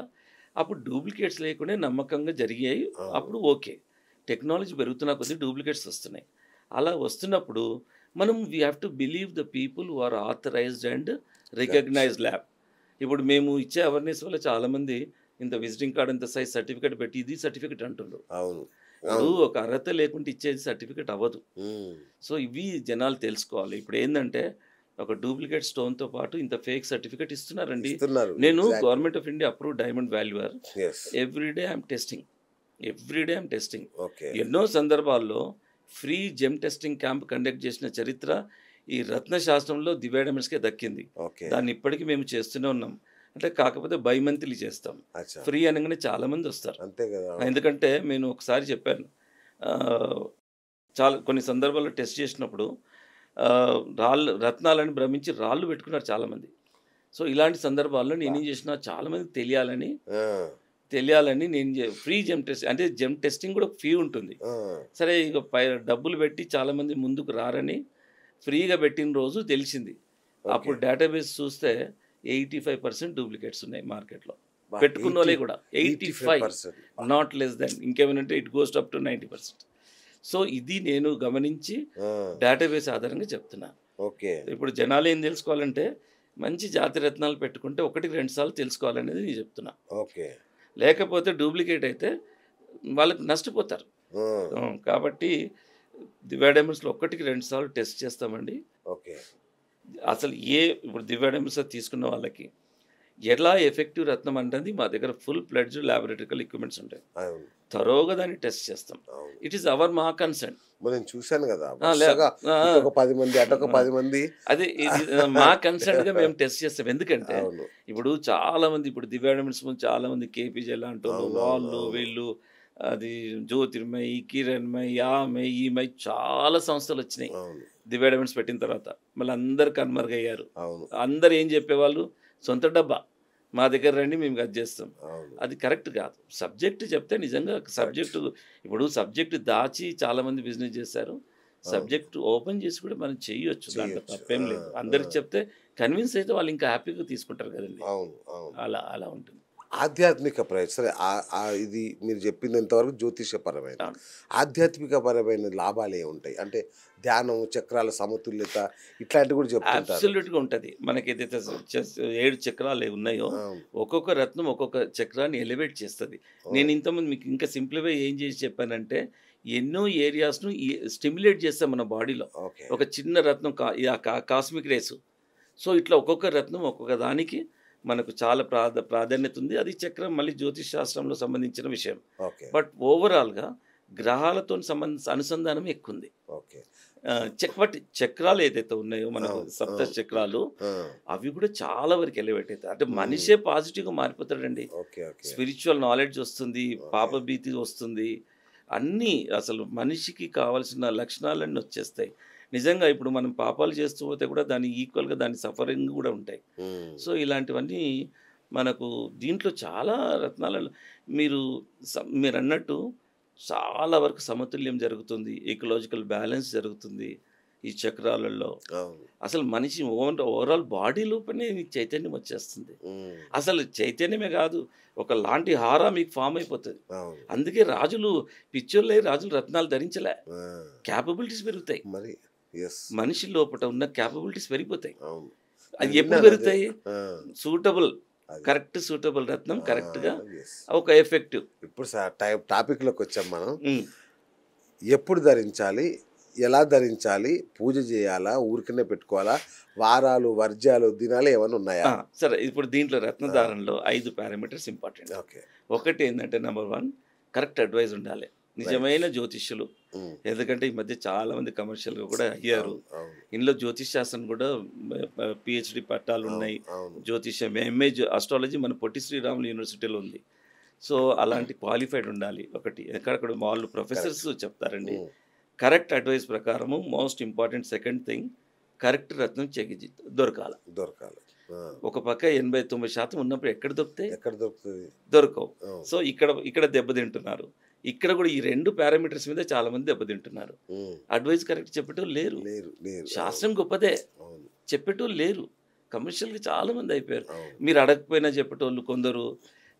అప్పుడు డూప్లికేట్స్ లేకుండా నమ్మకంగా జరిగాయి. అప్పుడు ఓకే, టెక్నాలజీ పెరుగుతున్న కొద్దీ డూప్లికేట్స్ వస్తున్నాయి. అలా వస్తున్నప్పుడు మనం we have to believe the people who are authorised and recognised lab. ఇప్పుడు మేము ఇచ్చే అవేర్నెస్ వల్ల చాలామంది ఇంత విజిటింగ్ కార్డ్ ఇంత సైజ్ సర్టిఫికేట్ పెట్టి ఇది సర్టిఫికేట్ అంటున్నారు. ఇప్పుడు ఒక అర్హత లేకుంటే ఇచ్చేది సర్టిఫికేట్ అవ్వదు. సో ఇవి జనాలు తెలుసుకోవాలి. ఇప్పుడు ఏంటంటే ఒక డూప్లికేట్ స్టోన్తో పాటు ఇంత ఫేక్ సర్టిఫికేట్ ఇస్తున్నారండి. నేను government of India approve diamond valuer. Everyday I'm testing. ఎన్నో సందర్భాల్లో free gem testing camp conduct చేసిన చరిత్ర ఈ రత్నశాస్త్రంలో దివ్య డైమండ్స్కే దక్కింది. దాన్ని ఇప్పటికీ మేము చేస్తూనే ఉన్నాం. అంటే కాకపోతే బైమంత్లీ చేస్తాం. ఫ్రీ అనగానే చాలామంది వస్తారు. ఎందుకంటే నేను ఒకసారి చెప్పాను, కొన్ని సందర్భాల్లో టెస్ట్ చేసినప్పుడు రత్నాలని భ్రమించి రాళ్ళు పెట్టుకున్నారు చాలామంది. సో ఇలాంటి సందర్భాల్లో నేనేం చేసిన, చాలామంది తెలియాలని నేను ఫ్రీ జెమ్ టెస్ట్, అంటే జెమ్ టెస్టింగ్ కూడా ఫీ ఉంటుంది. సరే ఇక డబ్బులు పెట్టి చాలామంది ముందుకు రారని ఫ్రీగా పెట్టిన రోజు తెలిసింది. అప్పుడు డేటాబేస్ చూస్తే 85% డూప్లికేట్స్ ఉన్నాయి మార్కెట్లో. పెట్టుకున్న వాళ్ళే కూడా 85, నాట్ లెస్ దాన్. ఇంకేమైనా it goes up to 90%. So ఇది నేను గమనించి డేటాబేస్ ఆధారంగా చెప్తున్నా. ఇప్పుడు జనాలు ఏం తెలుసుకోవాలంటే మంచి జాతి రత్నాలు పెట్టుకుంటే 1-2 సార్లు తెలుసుకోవాలనేది నేను చెప్తున్నా. లేకపోతే డూప్లికేట్ అయితే వాళ్ళకి నష్టపోతారు. కాబట్టి దివ్య డైమండ్స్లో 1-2 సార్లు టెస్ట్ చేస్తామండి. అసలు ఇప్పుడు దివ్య డైమండ్స్ తీసుకున్న వాళ్ళకి ఎలా ఎఫెక్టివ్ రత్నం అంటే మా దగ్గర ఫుల్ ఫ్లెడ్జ్డ్ ల్యాబొరేటరికల్ ఎక్విప్మెంట్స్ ఉంటాయి. తరోగా దాన్ని టెస్ట్ చేస్తాం. ఇట్ ఈస్ అవర్ మా కన్సర్న్. నేను చూశాను కదా, 10 మంది అటొక 10 మంది, అదే మా కన్సర్న్గా మేము టెస్ట్ చేస్తాం. ఎందుకంటే ఇప్పుడు చాలామంది ఇప్పుడు దివ్య డైమండ్స్ ముందు చాలామంది కేపీజే లాంటి వాళ్ళు వీళ్ళు అది జ్యోతిర్మయి, కిరణ్మయి, ఈమై చాలా సంస్థలు వచ్చినాయి దివ్య డైమండ్స్ పెట్టిన తర్వాత. మళ్ళీ అందరు కన్మరుగయ్యారు. అందరు ఏం చెప్పేవాళ్ళు, సొంత డబ్బా మా దగ్గర రండి మేము అది చేస్తాం. అది కరెక్ట్ కాదు. సబ్జెక్ట్ చెప్తే నిజంగా ఇప్పుడు సబ్జెక్ట్ దాచి చాలామంది బిజినెస్ చేశారు. సబ్జెక్ట్ ఓపెన్ చేసి కూడా మనం చేయొచ్చు, దాంట్లో తప్పేం లేదు. అందరికి చెప్తే కన్విన్స్ అయితే వాళ్ళు ఇంకా హ్యాపీగా తీసుకుంటారు కదండి. అలా ఉంటుంది. ఆధ్యాత్మిక సరే ఇది మీరు చెప్పిందంతవరకు జ్యోతిషపరమైన, అవును. ఆధ్యాత్మికపరమైన లాభాలు ఏముంటాయి? అంటే ధ్యానం, చక్రాల సమతుల్యత ఇట్లాంటివి కూడా చెప్తుంటారు. అబ్సల్యూట్‌గా ఉంటది. మనకి ఏదైతే 7 చక్రాలు ఉన్నాయో, అవును. ఒక్కొక్క రత్నం ఒక్కొక్క చక్రాన్ని ఎలివేట్ చేస్తది. నేను ఓహ్! ఇంతకుముందు మీకు ఇంకా సింప్లిఫై ఏం చేసి చెప్పానంటే, ఎన్నో ఏరియాస్‌ను స్టిమ్యులేట్ చేస్తాం మన బాడీలో. ఓకే. ఒక చిన్న రత్నం కాస్మిక్ రేస్. సో, ఇట్లా ఒక్కొక్క రత్నం ఒక్కొక్క దానికి మనకు చాలా ప్రాధాన్యత ఉంది. అది చక్రం మళ్ళీ జ్యోతిష్ శాస్త్రంలో సంబంధించిన విషయం. ఓకే. బట్ ఓవరాల్‌గా గ్రహాలతోని అనుసంధానం ఎక్కువుంది. ఓకే. బట్ చక్రాలు ఏదైతే ఉన్నాయో మనకు అవును. సప్త అవును. చక్రాలు ఆ! అవి కూడా చాలా వరకు ఎలివేట్ అవుతాయి. అంటే హ్మ్. మనిషే పాజిటివ్‌గా మారిపోతాడండి. ఓకే. ఓకే. స్పిరిచువల్ నాలెడ్జ్ వస్తుంది, ఓకే. పాపభీతి వస్తుంది. అన్నీ అసలు మనిషికి కావాల్సిన లక్షణాలన్నీ వచ్చేస్తాయి. నిజంగా ఇప్పుడు మనం పాపాలు చేస్తూ పోతే కూడా దాని ఈక్వల్‌గా దాని సఫరింగ్ కూడా ఉంటాయి. హ్మ్. సో, ఇలాంటివన్నీ మనకు దీంట్లో చాలా రత్నాలలో మీరు మీరన్నట్టు చాలా వరకు సమతుల్యం జరుగుతుంది. ఎకలాజికల్ బ్యాలెన్స్ జరుగుతుంది ఈ చక్రాలలో. అవును. అసలు మనిషి ఓవరాల్ బాడీ లోపలనే మీకు చైతన్యం వచ్చేస్తుంది. హ్మ్. అసలు చైతన్యమే కాదు, ఒకలాంటి హారా మీకు ఫార్మ్ అయిపోతది. అవును. అందుకే రాజులు పిచ్చోళ్ళై రాజులు రత్నాలు ధరించలే. ఆ! కేపబిలిటీస్ పెరుగుతాయి. మరి యెస్. మనిషి లోపట ఉన్న కేపబిలిటీస్ పెరిగిపోతాయి. అవును. అది నేను ఎప్పుడు విన్నాను అదే. పెరుగుతాయి? ఆ! సూటబుల్ అది. సూటబుల్ రత్నం ఆ! కరెక్ట్‌గా యెస్. ఒక ఎఫెక్టివ్. ఇప్పుడు టాపిక్‌లోకొచ్చాం మనం. హ్మ్. ఎప్పుడు ధరించాలి? ఎలా ధరించాలి? పూజ చేయాలా? ఊరికనే పెట్టుకోవాలా? వారాలు, వర్జ్యాలు, దినాలు ఏమన్నా ఉన్నాయా? సరే ఇప్పుడు దీంట్లో ఆ! రత్నధారణలో 5 పారామీటర్స్ ఇంపార్టెంట్. ఓకే. ఒకటేందంటే నంబర్ 1 కరెక్ట్ అడ్వైస్ ఉండాలి. రైట్. నిజమైన జ్యోతిష్యులు. హ్మ్. ఎందుకంటే ఈ మధ్య చాలా మంది కమర్షియల్‌గా కూడా అయ్యారు. అవును. అవును. ఇందులో జ్యోతిష్ శాస్త్రం కూడా పీహెచ్‌డీ అవును. పట్టాలున్నాయి. అవును. జ్యోతిష్యం ఎంఏ అస్ట్రాలజీ మన పొట్టి శ్రీరాములు యూనివర్సిటీలో ఉంది. సో, అలాంటి క్వాలిఫైడ్ ఉండాలి ఒకటి. ఎక్కడక్కడ వాళ్ళు ప్రొఫెసర్స్ కరెక్ట్. చెప్తారండి. హ్మ్. కరెక్ట్ అడ్వైస్ ప్రకారము most important second thing correct రత్నం దొరకాల. దొరకాలి. ఆ! ఒక పక్క 89% ఉన్నప్పుడు ఎక్కడ దొరుకుతాయి? ఎక్కడ దొరుకుతది? దొరకవు. అవును. సో, ఇక్కడ దెబ్బతింటున్నారు. ఇక్కడ కూడా ఈ 2 పారామీటర్స్ మీద చాలామంది దెబ్బతింటున్నారు. హ్మ్. అడ్వైస్ కరెక్ట్ చెప్పేటోళ్ళు లేరు. లేరు. లేరు. అవును. శాస్త్రం గొప్పదే. అవును. చెప్పేటోళ్ళు లేరు. కమర్షియల్‌గా చాలామంది అయిపోయారు. అవును. మీరు అడగకపోయినా చెప్పేటోళ్ళు కొందరు,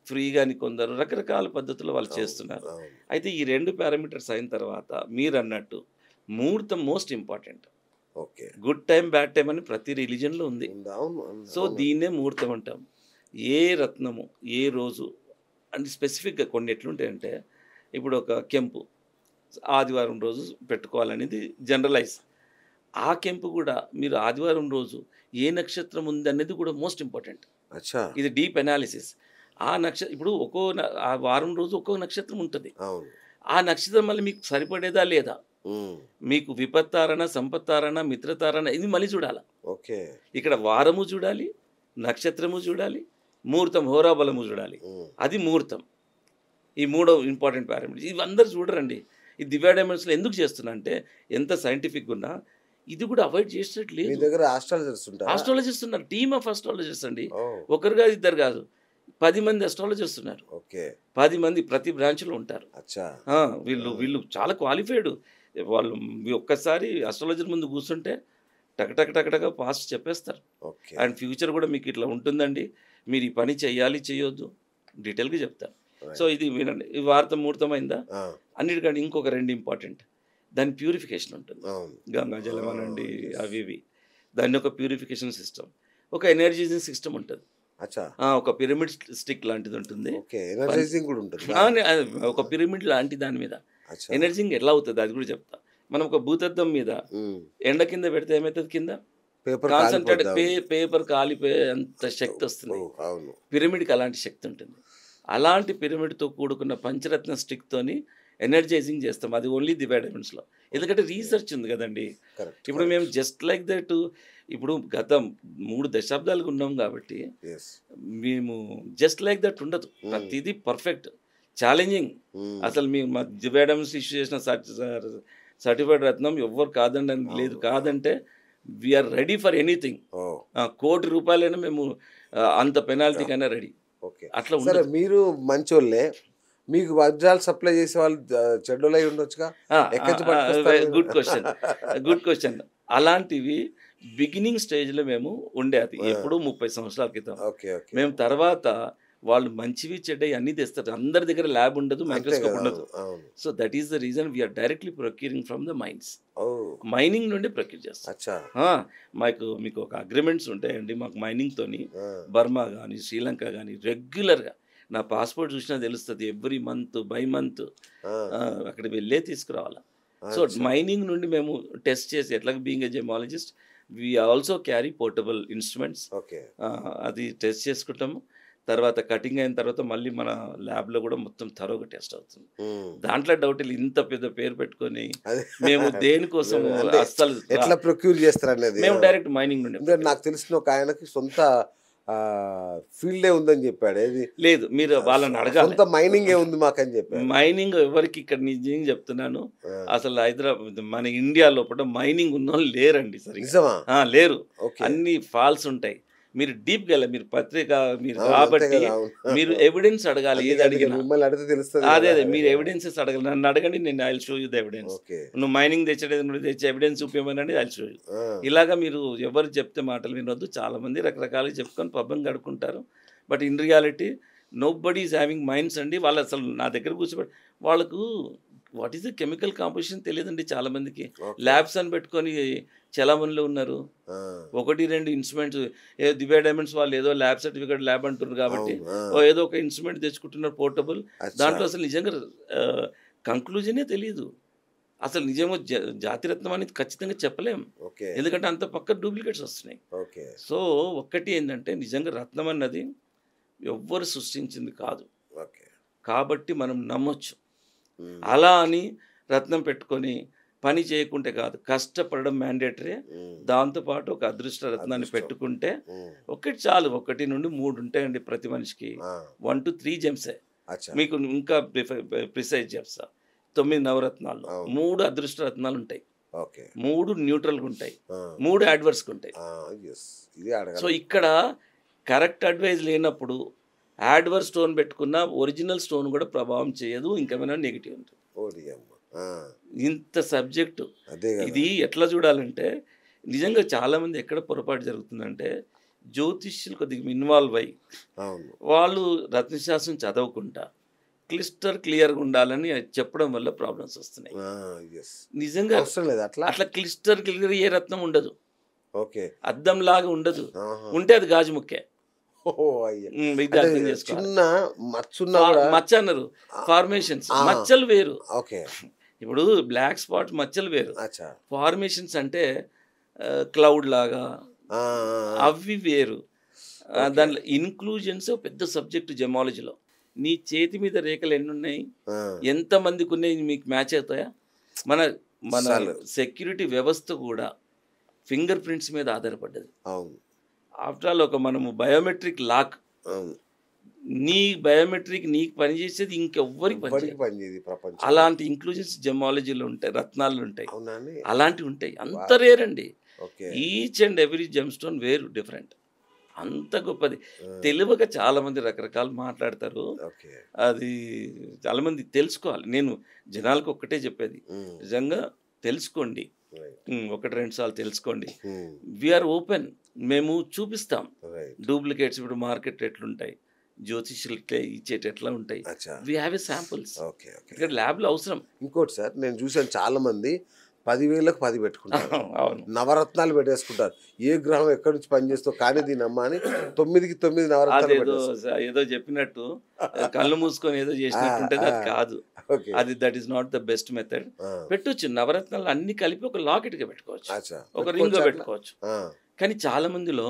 ఫ్రీగాని కొందరు, రకరకాల పద్ధతుల్లో వాళ్ళు అవును. చేస్తున్నారు. అవును. అయితే ఈ 2 పారామీటర్స్ అయిన తర్వాత మీరన్నట్టు ముహూర్తం most important. Okay. Good time, bad time అని ప్రతి రిలిజియన్‌లో ఉంది. ఉంది. అవును. అవును. సో, అవునండి. దీన్నే ముహూర్తం అంటాం. ఏ రత్నము, ఏ రోజు అని స్పెసిఫిక్‌గా కొన్ని ఎట్లుంటాయంటే, ఇప్పుడు ఒక కెంపు ఆదివారం రోజు పెట్టుకోవాలనేది జనరలైజ్. ఆ కెంపు గూడా మీరు ఆదివారం రోజు ఏ నక్షత్రం ఉందనేది కూడా మోస్ట్ ఇంపార్టెంట్. అచ్చా! ఇది డీప్ అనాలిసిస్. ఇప్పుడు ఆ వారం రోజు ఒక్కో నక్షత్రం ఉంటది. అవును. ఆ నక్షత్రం మళ్ళీ మీకు సరిపడేదా లేదా? హ్మ్. మీకు విపత్తారణ, సంపత్తారణ, మిత్రతారణ ఇది మళ్ళీ చూడాల. ఓకే. ఇక్కడ వారము చూడాలి, నక్షత్రము చూడాలి, ముహూర్తం హోరాబలము చూడాలి. హ్మ్. అది ముహూర్తం. ఈ మూడో ఇంపార్టెంట్ పారామీటర్. ఇవందరూ చూడరండి. ఈ దివ్య డైమండ్స్‌లో ఎందుకు చేస్తున్నా అంటే ఎంత సైంటిఫిక్‌గా ఉన్నా ఇది కూడా అవాయిడ్ చేసేటట్టు మీ లేదు. దగ్గర ఆస్ట్రాలజర్స్ ఉంటారా? ఆస్ట్రాలజిస్ట్ ఉన్నారు. టీమ్ ఆఫ్ ఆస్ట్రాలజిస్ట్స్ అండి. ఓహ్! ఒకరు కాదు, ఇద్దరు కాదు. 10 మంది ఆస్ట్రాలజిస్ట్స్ ఉన్నారు. ఓకే. 10 మంది ప్రతి బ్రాంచ్‌లో ఉంటారు. అచ్చా! ఆ! వీళ్ళు చాలా క్వాలిఫైడ్. వాళ్ళు ఒక్కసారి అస్ట్రాలజర్ ముందు కూర్చుంటే టక టక టక టక పాస్ట్ చెప్పేస్తారు. ఓకే. అండ్ ఫ్యూచర్ కూడా మీకు ఇట్లా ఉంటుందండి. మీరు ఈ పని చేయాలి, చేయొద్దు డీటెయిల్‌గా చెప్తారు. So, right. ఇది వినండి. ఈ వార్త ముహూర్తం అయిందా? ఆ! అన్నిటికంటే ఇంకొక 2 ఇంపార్టెంట్. దాని ప్యూరిఫికేషన్ ఉంటుంది. అవును. గంగా జలం అనండి యెస్. అవి ఇవి. దాన్ని ఒక ప్యూరిఫికేషన్ సిస్టమ్. ఒక ఎనర్జైజింగ్ సిస్టమ్ ఉంటది. అచ్చా! ఒక పిరమిడ్ స్టిక్ లాంటిది ఉంటుంది. ఓకే. ఎనర్జైజింగ్ కూడా ఉంటుందా? ఒక పిరమిడ్ లాంటి దాని మీద అచ్చా! ఎనర్జింగ్ ఎలా అవుతది అది కూడా చెప్తా. మనం ఒక భూతద్దం మీద హ్మ్. ఎండ కింద పెడితే ఏమైతది కింద? పేపర్ కాన్సంట్రేట్ కాలిపోద్ది. అవును. పేపర్ కాలిపోయేంత శక్తి వస్తుంది. ఓహ్! అవును. పిరమిడ్‌కి అలాంటి శక్తి ఉంటుంది. అలాంటి పిరమిడ్‌తో కూడుకున్న పంచరత్న స్టిక్‌తోని ఎనర్జైజింగ్ చేస్తాం. అది ఓన్లీ దివ్య డైమండ్స్‌లో. ఎందుకంటే రీసెర్చ్ ఉంది కదండీ. కరెక్ట్. ఇప్పుడు మేము కరెక్ట్. జస్ట్ లైక్ దట్ ఇప్పుడు గత 3 దశాబ్దాలుగా ఉన్నాం కాబట్టి యెస్. మేము జస్ట్ లైక్ దట్ ఉండదు. ప్రతీదీ పర్ఫెక్ట్. ఛాలెంజింగ్. హ్మ్. అసలు మేము మా దివ్య డైమండ్స్ ఇష్యూ చేసిన సర్టిఫైడ్ రత్నం ఎవ్వరు కాదండని లేదు. అవును. కాదంటే we are ready for anything. Oh! ₹1,00,00,000 మేము అంత పెనాల్టీకైనా రెడీ. ఓకే. అట్లా సరే ఉండదు. మీరు మంచోళ్ళే. మీకు వజ్రాలు సప్లై చేసే వాళ్ళు చెడ్డోళ్ళై ఉండొచ్చుగా? ఎక్కడి నుంచి పట్టుకొస్తారు మీరు? Good question. Good question. అలాంటివి బిగినింగ్ స్టేజ్‌లో మేము ఉండేది. ఆ! ఎప్పుడో 30 సంవత్సరాల క్రితం. ఓకే. ఓకే. మేము తర్వాత వాళ్ళు మంచివి చెడ్డవి అన్నీ తెస్తారు. అందరి దగ్గర ల్యాబ్ ఉండదు, అంతే మైక్రోస్కోప్ కదా. ఉండదు. అవును. So that is the reason we are directly procuring from the mines. ఓ మైనింగ్ నుండి ప్రొక్యూర్ చేస్తాం. అచ్చా. మీకు ఒక అగ్రిమెంట్స్ ఉంటాయండి మాకు మైనింగ్తోని. ఆ, బర్మా కానీ శ్రీలంక కానీ రెగ్యులర్గా నా పాస్పోర్ట్ చూసినా తెలుస్తుంది. ఎవ్రీ మంత్ బై మంత్ ఆ, అక్కడికి వెళ్ళే తీసుకురావాలి. సో అచ్చా. మైనింగ్ నుండి మేము టెస్ట్ చేసి ఎట్లా being a gemmologist we also carry portable instruments. Okay. అది టెస్ట్ చేసుకుంటాము. తర్వాత కటింగ్ అయిన తర్వాత మళ్ళీ మన ల్యాబ్లో కూడా మొత్తం థరోగా టెస్ట్ అవుతుంది. ఉమ్. దాంట్లో డౌట్ లేదు. ఇంత పెద్ద పేరు పెట్టుకొని అదే. మేము దేనికోసం అంటే అస్సలు ఎట్లా ప్రొక్యూర్ చేస్తారు అనేది. మేము డైరెక్ట్ మైనింగ్ నుండి. ఎందుకంటే నాకు తెలిసిన ఒక ఆయనకి సొంత ఫీల్డే ఉందని చెప్పాడు. ఏది లేదు, మీరు వాళ్ళని అడగాలి. సొంత మైనింగే ఉంది మాకని చెప్పాడు. మైనింగ్ ఎవరికి ఇక్కడ నిజంగా చెప్తున్నాను, ఆ, అసలు హైదరాబాద్ మన ఇండియా లోపల మైనింగ్ ఉన్న వాళ్ళు లేరండి సరిగ్గా. నిజమా? లేరు. ఓకే. అన్ని ఫాల్స్ ఉంటాయి. మీరు డీప్ గా మీరు పత్రిక మీరు అవును, అంతే కాబట్టి కదా, అవును. మీరు ఎవిడెన్స్ అడగాలి. ఏది అందుకే అడిగినా మిమ్మల్ని అడిగితే తెలుస్తుంది అదే కదా. మీరు ఎవిడెన్సెస్ అడగాలి. నన్ను అడగండి, నేను I will show you the evidence. Okay. నువ్వు మైనింగ్ తెచ్చలేదు, నువ్వు తెచ్చే ఎవిడెన్స్ చూపించమనండి, ఐ విల్ షో యూ. ఆ, ఇలాగా మీరు ఎవరు చెప్తే మాటలు వినొద్దు. చాలామంది రకరకాలుగా చెప్పుకొని పబ్బం గడుపుకుంటారు. But in reality nobody is having minds అండి. వాళ్ళు అసలు నా దగ్గర కూర్చోబెట్టి వాళ్ళకు what is the chemical composition తెలియదండి చాలామందికి. ఓకే. ల్యాబ్స్ అని పెట్టుకొని చలామణిలో ఉన్నారు. ఆ, 1-2 ఇన్స్ట్రుమెంట్స్ ఏదో దివ్య డైమండ్స్ వాళ్ళు ఏదో ల్యాబ్ సర్టిఫికేట్ ల్యాబ్ అంటున్నారు కాబట్టి అవును. ఆ, ఏదో ఒక ఇన్స్ట్రుమెంట్ తెచ్చుకుంటున్నారు పోర్టబుల్. అచ్చా. దాంట్లో అసలు నిజంగా కంక్లూజనే తెలియదు. అసలు నిజంగా జాతిరత్నం అనేది ఖచ్చితంగా చెప్పలేం. ఓకే. ఎందుకంటే అంత పక్క డూప్లికేట్స్ వస్తున్నాయి. ఓకే. సో ఒక్కటి ఏంటంటే నిజంగా రత్నం అన్నది ఎవ్వరు సృష్టించింది కాదు ఓకే. కాబట్టి మనం నమ్మొచ్చు. ఉమ్. అలా అని రత్నం పెట్టుకొని పని చేయకుంటే కాదు, కష్టపడడం మ్యాండేటరీ. ఉమ్. దాంతోపాటు ఒక అదృష్ట రత్నాన్ని అదృష్టం. పెట్టుకుంటే ఉమ్. ఒకటి చాలు. 1 నుండి 3 ఉంటాయండి ప్రతి మనిషికి. ఆ, 1 to 3 జెమ్సే. అచ్చా. మీకు ఇంకా ప్రిసైజ్ చెప్తా. 9 నవరత్నాలు, అవును. 3 అదృష్ట రత్నాలు ఉంటాయి, ఓకే. 3 న్యూట్రల్గా ఉంటాయి, ఆ, 3 యాడ్వర్స్గా ఉంటాయి. ఆ, ఎస్. ఇది సో అడగాలి. ఇక్కడ కరెక్ట్ అడ్వైజ్ లేనప్పుడు యాడ్వర్స్ స్టోన్ పెట్టుకున్న ఒరిజినల్ స్టోన్ కూడా ప్రభావం చేయదు, ఇంకేమైనా నెగిటివ్ ఉంటుంది. ఓడి అమ్మ. ఆ, ఇంత సబ్జెక్టు. అదే కదా. ఇది ఎట్లా చూడాలంటే నిజంగా చాలామంది ఎక్కడ పొరపాటు జరుగుతుందంటే జ్యోతిష్యులు కొద్దిగా ఇన్వాల్వ్ అయ్యి అవును. వాళ్ళు రత్నశాస్త్రం చదవకుండా క్లియర్గా ఉండాలని చెప్పడం వల్ల ప్రాబ్లమ్స్ వస్తున్నాయి. ఆ, ఎస్. నిజంగా అవసరం లేదు అట్లా. అట్లా క్లియర్ ఏ రత్నం ఉండదు, ఓకే. అద్దం లాగా ఉండదు. ఆహా. ఉంటే అది గాజు ముక్కే. ఓహో, అయ్యా. ఇది అంటే అర్థం చేసుకోవాలి. చిన్న మచ్చున్నా కూడా. మచ్చ అన్నారు, ఫార్మేషన్స్ ఆ. మచ్చలు వేరు. ఓకే. ఇప్పుడు బ్లాక్ స్పాట్ మచ్చలు వేరు, అచ్చా. ఫార్మేషన్స్ అంటే క్లౌడ్ లాగా ఆ, అవి వేరు. దాంట్లో ఇన్క్లూజన్స్ పెద్ద సబ్జెక్ట్ జెమాలజీలో. నీ చేతి మీద రేఖలు ఎన్ని ఉన్నాయి, ఆ, ఎంతమందికి ఉన్నాయి, మీకు మ్యాచ్ అవుతాయా? మన మన చాలు. సెక్యూరిటీ వ్యవస్థ కూడా ఫింగర్ ప్రింట్స్ మీద ఆధారపడ్డది. అవును. ఆఫ్టర్ ఆల్ ఒక మనము బయోమెట్రిక్ లాక్, అవును. నీ బయోమెట్రిక్ నీకు పనిచేసేది ఇంకెవ్వరికి ఎవరికి పనిచేయదు. పనిచేది ప్రపంచం. అలాంటి ఇంక్లూజన్స్ జెమాలజీలో ఉంటాయి, రత్నాలు ఉంటాయి, అవునా అండి? అలాంటివి ఉంటాయి. అంత రేరండి. Okay. Each and every gemstone వేరు, డిఫరెంట్, అంత గొప్పది. ఆ, తెలియక చాలామంది రకరకాలు మాట్లాడతారు. ఓకే. అది చాలామంది తెలుసుకోవాలి. నేను జనాలకు ఒక్కటే చెప్పేది, ఉమ్, నిజంగా తెలుసుకోండి. రైట్. 1-2 సార్లు తెలుసుకోండి. ఉమ్, వీఆర్ ఓపెన్, మేము చూపిస్తాం రైట్. డూప్లికేట్స్. ఇప్పుడు మార్కెట్ ఎట్లుంటాయి, జ్యోతిష్యులు ఇచ్చేటి ఎట్లా ఉంటాయి. అచ్చా. We have a samples. Okay. Okay. ఇక్కడ ల్యాబ్లో అవసరం. ఇంకోటి సార్, నేను చూసాను చాలా మంది 10,000కు 10 పెట్టుకుంటారు, అవును, నవరత్నాలు పెట్టేసుకుంటారు. ఏ గ్రహం ఎక్కడి నుంచి పనిచేస్తావు కానీ దీనమ్మా అని 9కి 9 నవరత్నాలు అదేదో పెట్టేస్తారు. ఏదో చెప్పినట్టు కళ్ళు మూసుకొని ఏదో చేసినట్టు ఉంటుంది. అది కాదు. ఓకే. అది that is not the best method. ఆ, పెట్టొచ్చు, నవరత్నాలు అన్ని కలిపి ఒక లాకెట్గా పెట్టుకోవచ్చు, అచ్చా. ఒక రింగ్గా పెట్టుకోవచ్చా పెట్టుకోవచ్చు. అట్లా? ఆ, కానీ చాలా మందిలో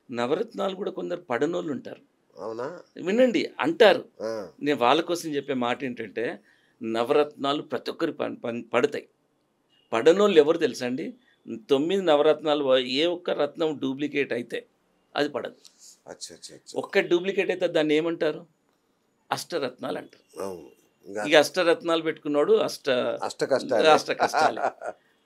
నవరత్నాలు కూడా కొందరు పడనోళ్ళు ఉంటారు. అవునా? వినండి, అంటారు. ఆ, నేను వాళ్ళ కోసం చెప్పే మాట ఏంటంటే నవరత్నాలు ప్రతి ఒక్కరి పడతాయి. పడనోళ్ళు ఎవరు తెలుసా అండి? 9 నవరత్నాలు ఏ ఒక్క రత్నం డూప్లికేట్ అయితే అది పడదు. అచ్చా అచ్చా అచ్చా. ఒక్క డూప్లికేట్ అయితే దాన్ని ఏమంటారు? అష్టరత్నాలు అంటారు. అవును. ఇక అష్టరత్నాలు పెట్టుకున్నాడు అష్ట కష్టాలు. అష్ట కష్టాలు.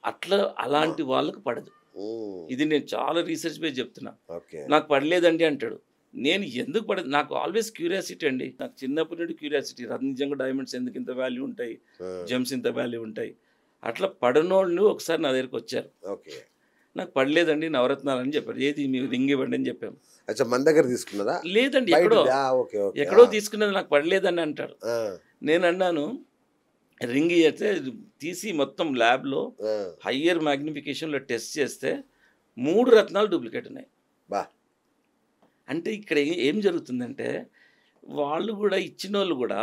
అట్లా అలాంటి వాళ్ళకు పడదు. ఉమ్, ఇది నేను చాలా రీసెర్చ్ బేస్ చెప్తున్నా. ఓకే. నాకు పడలేదండి అంటాడు. నేను ఎందుకు పడదు, నాకు ఆల్వేస్ క్యూరియాసిటీ అండి. నాకు చిన్నప్పటి నుండి క్యూరియాసిటీ, నిజంగా డైమండ్స్ ఎందుకు ఇంత వాల్యూ ఉంటాయి, ఆ, జెమ్స్ ఇంత వాల్యూ ఉంటాయి. అట్లా పడనోళ్ళు ఒకసారి నా దగ్గరికి వచ్చారు. ఓకే. నాకు పడలేదండి నవరత్నాలు అని చెప్పారు. ఏది మీ రింగ్ ఇవ్వండి అని చెప్పాము. అచ్చా, మన దగ్గర తీసుకున్నదా? లేదండి బయట ఎక్కడో ఓకే ఓకే. ఎక్కడో తీసుకున్నది నాకు పడలేదని అంటాడు. ఆ, నేను అన్నాను రింగ్ ఇస్తే తీసి మొత్తం ల్యాబ్‌లో ఆ, హయ్యర్ మ్యాగ్నిఫికేషన్‌లో టెస్ట్ చేస్తే 3 రత్నాలు డూప్లికేట్ ఉన్నాయి. బా అంటే ఇక్కడ ఏం జరుగుతుందంటే వాళ్ళు గూడా ఇచ్చినోళ్ళు గూడా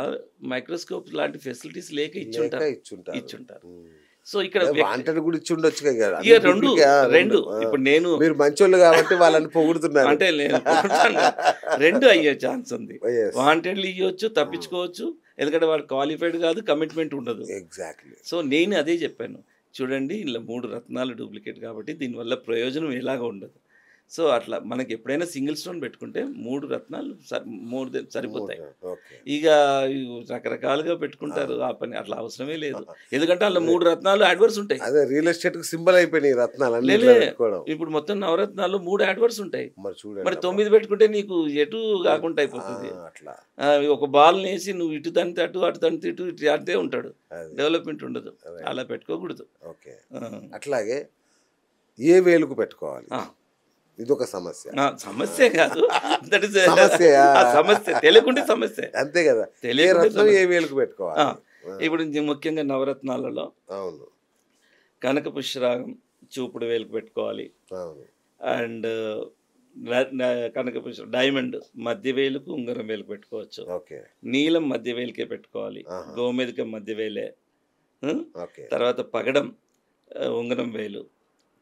మైక్రోస్కోప్ లాంటి ఫెసిలిటీస్ లేక లేక ఇచ్చుంటారు. ఇచ్చుంటారు. ఇచ్చుంటారు. ఉమ్. సో ఇక్కడ వాంటెడ్ కూడా ఇచ్చి ఉండొచ్చు కదా. ఇక అన్ని duplicate, ఆ, 2 ఆ. ఇప్పుడు నేను మీరు మంచోళ్ళు కాబట్టి వాళ్ళని పొగుడుతున్నారు. అంటే నేను పొగుడుతాను కాదు. 2 అయ్యే ఛాన్స్ ఉంది. Yes. వాంటెడ్‌లు ఇయ్యొచ్చు, తప్పించుకోవచ్చు. ఎందుకంటే వాడు క్వాలిఫైడ్ కాదు, కమిట్మెంట్ ఉండదు. ఎగ్జాక్ట్లీ. సో నేను అదే చెప్పాను. చూడండి ఇలా 3 రత్నాలు డూప్లికేట్ కాబట్టి దీనివల్ల ప్రయోజనం ఎలాగ ఉండదు. సో అట్లా మనకి ఎప్పుడైనా సింగిల్ స్టోన్ పెట్టుకుంటే 3 రత్నాలు సరిపోతాయి. ఓకే. ఇక రకరకాలుగా పెట్టుకుంటారు ఆ పని. అట్లా అవసరమే లేదు. ఎందుకంటే అందులో 3 రత్నాలు యాడ్వర్స్ ఉంటాయి. అదే రియల్ ఎస్టేట్ కు సింబల్ అయిపోయినాయి రత్నాలు అన్ని లేలే. పెట్టుకోవడం. ఇప్పుడు మొత్తం నవరత్నాలు 3 యాడ్వర్స్ ఉంటాయి. మరి చూడండి మరి అబ్బా. 9 పెట్టుకుంటే నీకు ఎటు కాకుండా అయిపోతుంది. అట్లా ఒక బాల్ని వేసి నువ్వు ఇటు తంతే అటు తంతే ఇటు అంతే ఉంటాడు. అది. డెవలప్మెంట్ ఉండదు. Right. అలా పెట్టుకోకూడదు. ఓకే. ఆ. అట్లాగే ఏ వేలుకు పెట్టుకోవాలి, ఆ. ఇదొక సమస్య. సమస్య కాదు. That is a- సమస్యయా? ఆ సమస్య తెలియకుంటే సమస్య. అంతే కదా. ఏ తెలియకుంటే రత్నం సమస్య. ఏ వేలుకు పెట్టుకోవాలి. ఇప్పుడు ముఖ్యంగా నవరత్నాలలో అవును కనక పుష్యరాగం చూపుడు వేలుకు పెట్టుకోవాలి. అవును. అండ్ కనక పుష్య డైమండ్ మధ్య వేలుకు ఉంగరం వేలుకు పెట్టుకోవచ్చు. ఓకే నీలం మధ్య వేలుకే పెట్టుకోవాలి. ఆహా. గోమెదిక మధ్య వేలే. ఓకే తర్వాత పగడం ఉంగరం వేలు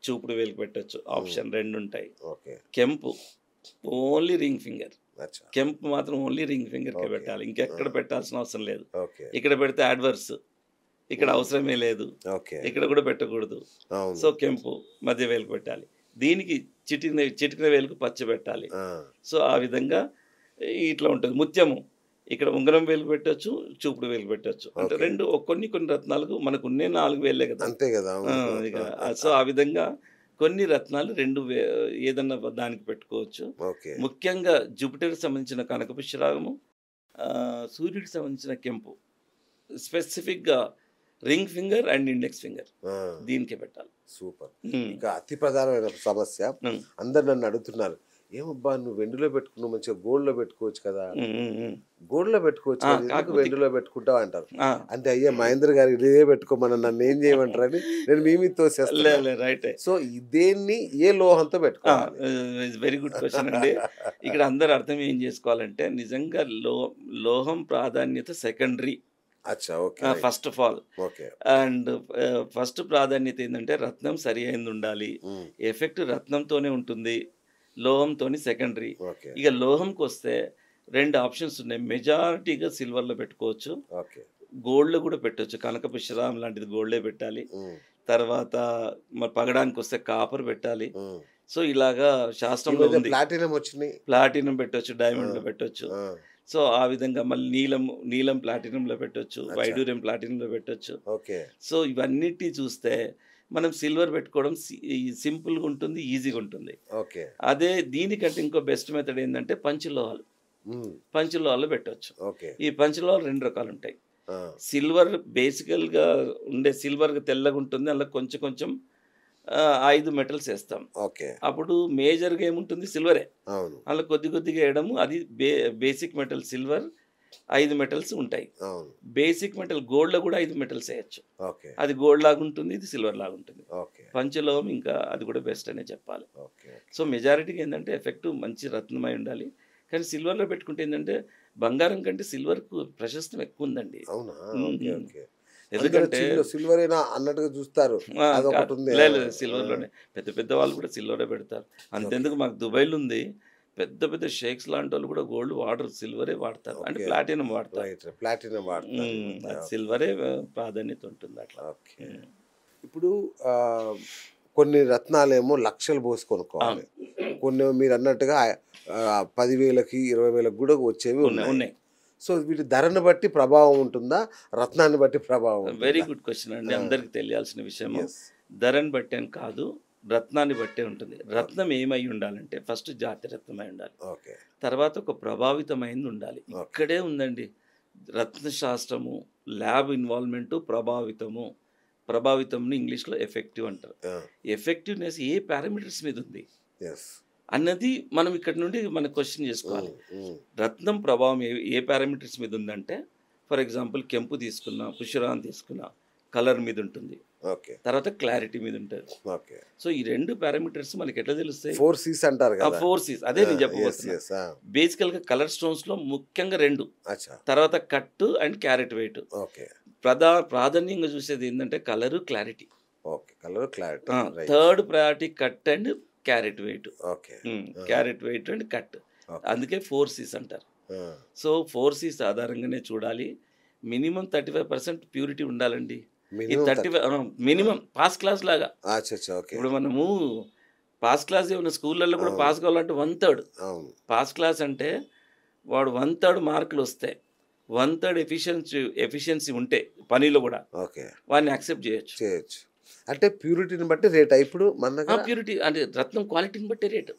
చూపుడు వేలుకు పెట్టచ్చు. ఆప్షన్ 2 ఉంటాయి. ఓకే. కెంపు ఓన్లీ రింగ్ ఫింగర్. అచ్చా. కెంపు మాత్రం ఓన్లీ రింగ్ ఫింగర్కే Okay. పెట్టాలి. ఇంకెక్కడ పెట్టాల్సిన అవసరం లేదు. ఓకే ఇక్కడ పెడితే యాడ్వర్స్, ఇక్కడ అవసరమే లేదు. ఓకే. ఇక్కడ కూడా పెట్టకూడదు. అవును. సో కెంపు మధ్య వేలుకు పెట్టాలి. దీనికి చిటికిన వేలుకు పచ్చ పెట్టాలి. ఆ, సో ఆ విధంగా ఇట్లా ఉంటుంది. ముత్యము ఇక్కడ ఉంగరం వేలుకు పెట్టచ్చు, చూపుడు వేలుకు పెట్టచ్చు. అంటే Okay. 2 కొన్ని రత్నాలకు మనకు ఉన్నే 4 వేలే కదా. అంతే కదా. అవును. ఇక సో ఆ విధంగా కొన్ని రత్నాలు 2 ఏదన్నా దానికి పెట్టుకోవచ్చు. ఓకే. ముఖ్యంగా జూపిటర్కి సంబంధించిన కనకపుష్యరాగము, సూర్యుడికి సంబంధించిన కెంపు స్పెసిఫిక్గా ring finger and index finger ఆ, దీనికే పెట్టాలి. సూపర్. ఉమ్. ఇంకా అతి ప్రధానమైన సమస్య, ఉమ్. అందరు నన్ను అడుగుతున్నారు, ఏమబ్బా నువ్వు వెండిలో పెట్టుకున్నావు, మంచిగా గోల్డ్ లో పెట్టుకోవచ్చు కదా. గోల్డ్ లో పెట్టుకోవచ్చు కదా, ఎందుకు కాకపోతే- వెండిలో పెట్టుకుంటావు అంటారు. ఆ, అంటే అయ్యా మహేంద్ర గారు ఇదే పెట్టుకోమని నన్ను ఏం చేయమంటారని నేను మీ మీద తోసేస్తాను. రైట్. సో దేన్ని ఏ లోహంతో పెట్టుకోవాలి? వెరీ గుడ్ క్వశ్చన్ అండి. ఇక్కడ అందరు అర్థం ఏం చేసుకోవాలంటే నిజంగా లోహం ప్రాధాన్యత సెకండరీ, అచ్చా. Okay. First of all. Okay. And first ప్రాధాన్యత ఏంటంటే రత్నం సరి అయింది ఉండాలి. ఉమ్. ఎఫెక్ట్ రత్నంతోనే ఉంటుంది, లోహంతోని సెకండరీ. ఓకే. ఇక లోహంకి వస్తే 2 ఆప్షన్స్ ఉన్నాయి. మెజారిటీగా సిల్వర్లో పెట్టుకోవచ్చు, ఓకే. గోల్డ్లో కూడా పెట్టవచ్చు. కనక పుష్యరాగం లాంటిది గోల్డే పెట్టాలి. ఉమ్. తర్వాత మరి పగడానికి వస్తే కాపర్ పెట్టాలి. ఉమ్. సో ఇలాగా ఈ శాస్త్రంలో మధ్య ఉంది. ప్లాటినం వచ్చినాయి. ప్లాటినం పెట్టవచ్చు, డైమండ్లో పెట్టవచ్చు. ఆ, సో ఆ విధంగా మళ్ళీ నీలం ప్లాటినంలో పెట్టవచ్చు, అచ్చా. వైడూర్యం ప్లాటినంలో పెట్టవచ్చు. ఓకే. సో ఇవన్నిటి చూస్తే మనం సిల్వర్ పెట్టుకోవడం సింపుల్గా ఉంటుంది, ఈజీగా ఉంటుంది. ఓకే. అదే దీనికంటే ఇంకో బెస్ట్ మెథడ్ ఏంటంటే పంచలోహాలు. ఉమ్. పంచలోహాలు పెట్టవచ్చు. ఓకే. ఈ పంచలోహాలు 2 రకాలు ఉంటాయి. ఆ, సిల్వర్ బేసికల్గా ఉండే సిల్వర్గా తెల్లగా ఉంటుంది, అందులో కొంచెం 5 మెటల్స్ వేస్తాం. ఓకే. అప్పుడు మేజర్గా ఏముంటుంది సిల్వరే, అవును. అందులో కొద్దిగా వేయడము. అది బేసిక్ మెటల్ సిల్వర్ 5 మెటల్స్ ఉంటాయి. అవును. బేసిక్ మెటల్ గోల్డ్లో కూడా 5 మెటల్స్ వేయచ్చు. ఓకే. అది గోల్డ్ లాగా ఉంటుంది, ఇది సిల్వర్ లాగా ఉంటుంది. ఓకే. పంచలోహం ఇంకా అది కూడా బెస్ట్ అనే చెప్పాలి. ఓకే. సో మెజారిటీకి ఏంటంటే ఎఫెక్ట్ మంచి రత్నమై ఉండాలి. కానీ సిల్వర్లో పెట్టుకుంటే ఏంటంటే బంగారం కంటే సిల్వర్కు ప్రశస్తం ఎక్కువ ఉందండి. అవునా? ఉమ్. ఓకే. ఓకే. ఎందుకంటే సిల్వర్ అయినా అన్నట్టుగా చూస్తారు. అదొకటి ఉంది. లేదు సిల్వర్లోనే పెద్ద వాళ్ళు కూడా సిల్వరే పెడతారు. అంతెందుకు మాకు దుబాయ్లో ఉంది, పెద్ద షేక్స్ లాంటి వాళ్ళు కూడా గోల్డ్ వాడరు, సిల్వరే వాడతారు. అంటే Okay. ప్లాటినం వాడతారు. రైట్. ప్లాటినం వాడతారు. సిల్వరే ప్రాధాన్యత ఉంటుంది అట్లా. ఓకే. ఇప్పుడు కొన్ని రత్నాలేమో లక్షలు పోసి కొనుక్కోవాలి, కొన్ని మీరు అన్నట్టుగా 10,000కి 20,000కి కూడా వచ్చేవి ఉన్నాయి. ఉన్నాయి. సో వీటి ధరను బట్టి ప్రభావం ఉంటుందా, రత్నాన్ని బట్టి ప్రభావం ఉంటుందా? వెరీ గుడ్ క్వశ్చన్ అండి. అందరికి తెలియాల్సిన విషయం. Yes. ధరని బట్టి అని కాదు, రత్నాన్ని బట్టే ఉంటుంది. రత్నం ఏమై ఉండాలంటే ఫస్ట్ జాతి రత్నమై ఉండాలి, ఓకే. తర్వాత ఒక ప్రభావితమైంది ఉండాలి. ఇక్కడే ఉందండి రత్నశాస్త్రము, ల్యాబ్ ఇన్వాల్వ్మెంటు, ప్రభావితము ప్రభావితం ఇంగ్లీష్లో ఎఫెక్టివ్ అంటారు. ఎఫెక్టివ్నెస్ ఏ పారామీటర్స్ మీద ఉంది అన్నది మనం ఇక్కడ నుండి మనం క్వశ్చన్ చేసుకోవాలి. రత్నం ప్రభావం ఏ పారామీటర్స్ మీద ఉందంటే, ఫర్ ఎగ్జాంపుల్ కెంపు తీసుకున్నా, పుష్యరాగం తీసుకున్నా, కలర్ మీద ఉంటుంది, తర్వాత క్లారిటీ మీద ఉంటుంది. సో ఈ 2 పారామీటర్స్ మనకి ఎట్లా తెలుస్తాయి? 4 C's అంటారు కదా. 4 C's అదే నేను చెప్పబోతున్నా. బేసికల్గా కలర్ స్టోన్స్లో ముఖ్యంగా 2, తర్వాత కట్ అండ్ క్యారెట్ వెయిట్. ప్రాధాన్యంగా చూసేది ఏంటంటే colour, clarity. Third priority cut and carat weight. Carat weight and cut, అందుకే 4 C's అంటారు. సో 4 C's ఆధారంగానే చూడాలి. మినిమం 35% ప్యూరిటీ ఉండాలండి. ఈ 35 మినిమం పాస్ క్లాస్ లాగా. ఇప్పుడు మనము పాస్ క్లాస్ ఏమన్నా స్కూళ్ళల్లో కూడా పాస్ కావాలంటే 1/3 పాస్ క్లాస్ అంటే వాడు 1/3 మార్కులు వస్తాయి. 1/3 ఎఫిషియన్సీ ఉంటే పనిలో కూడా వాడిని యాక్సెప్ట్ చేయొచ్చు. అంటే ప్యూరిటీని బట్టి రేట్. ఇప్పుడు మన దగ్గర ప్యూరిటీ అంటే రత్నం క్వాలిటీని బట్టి రేట్.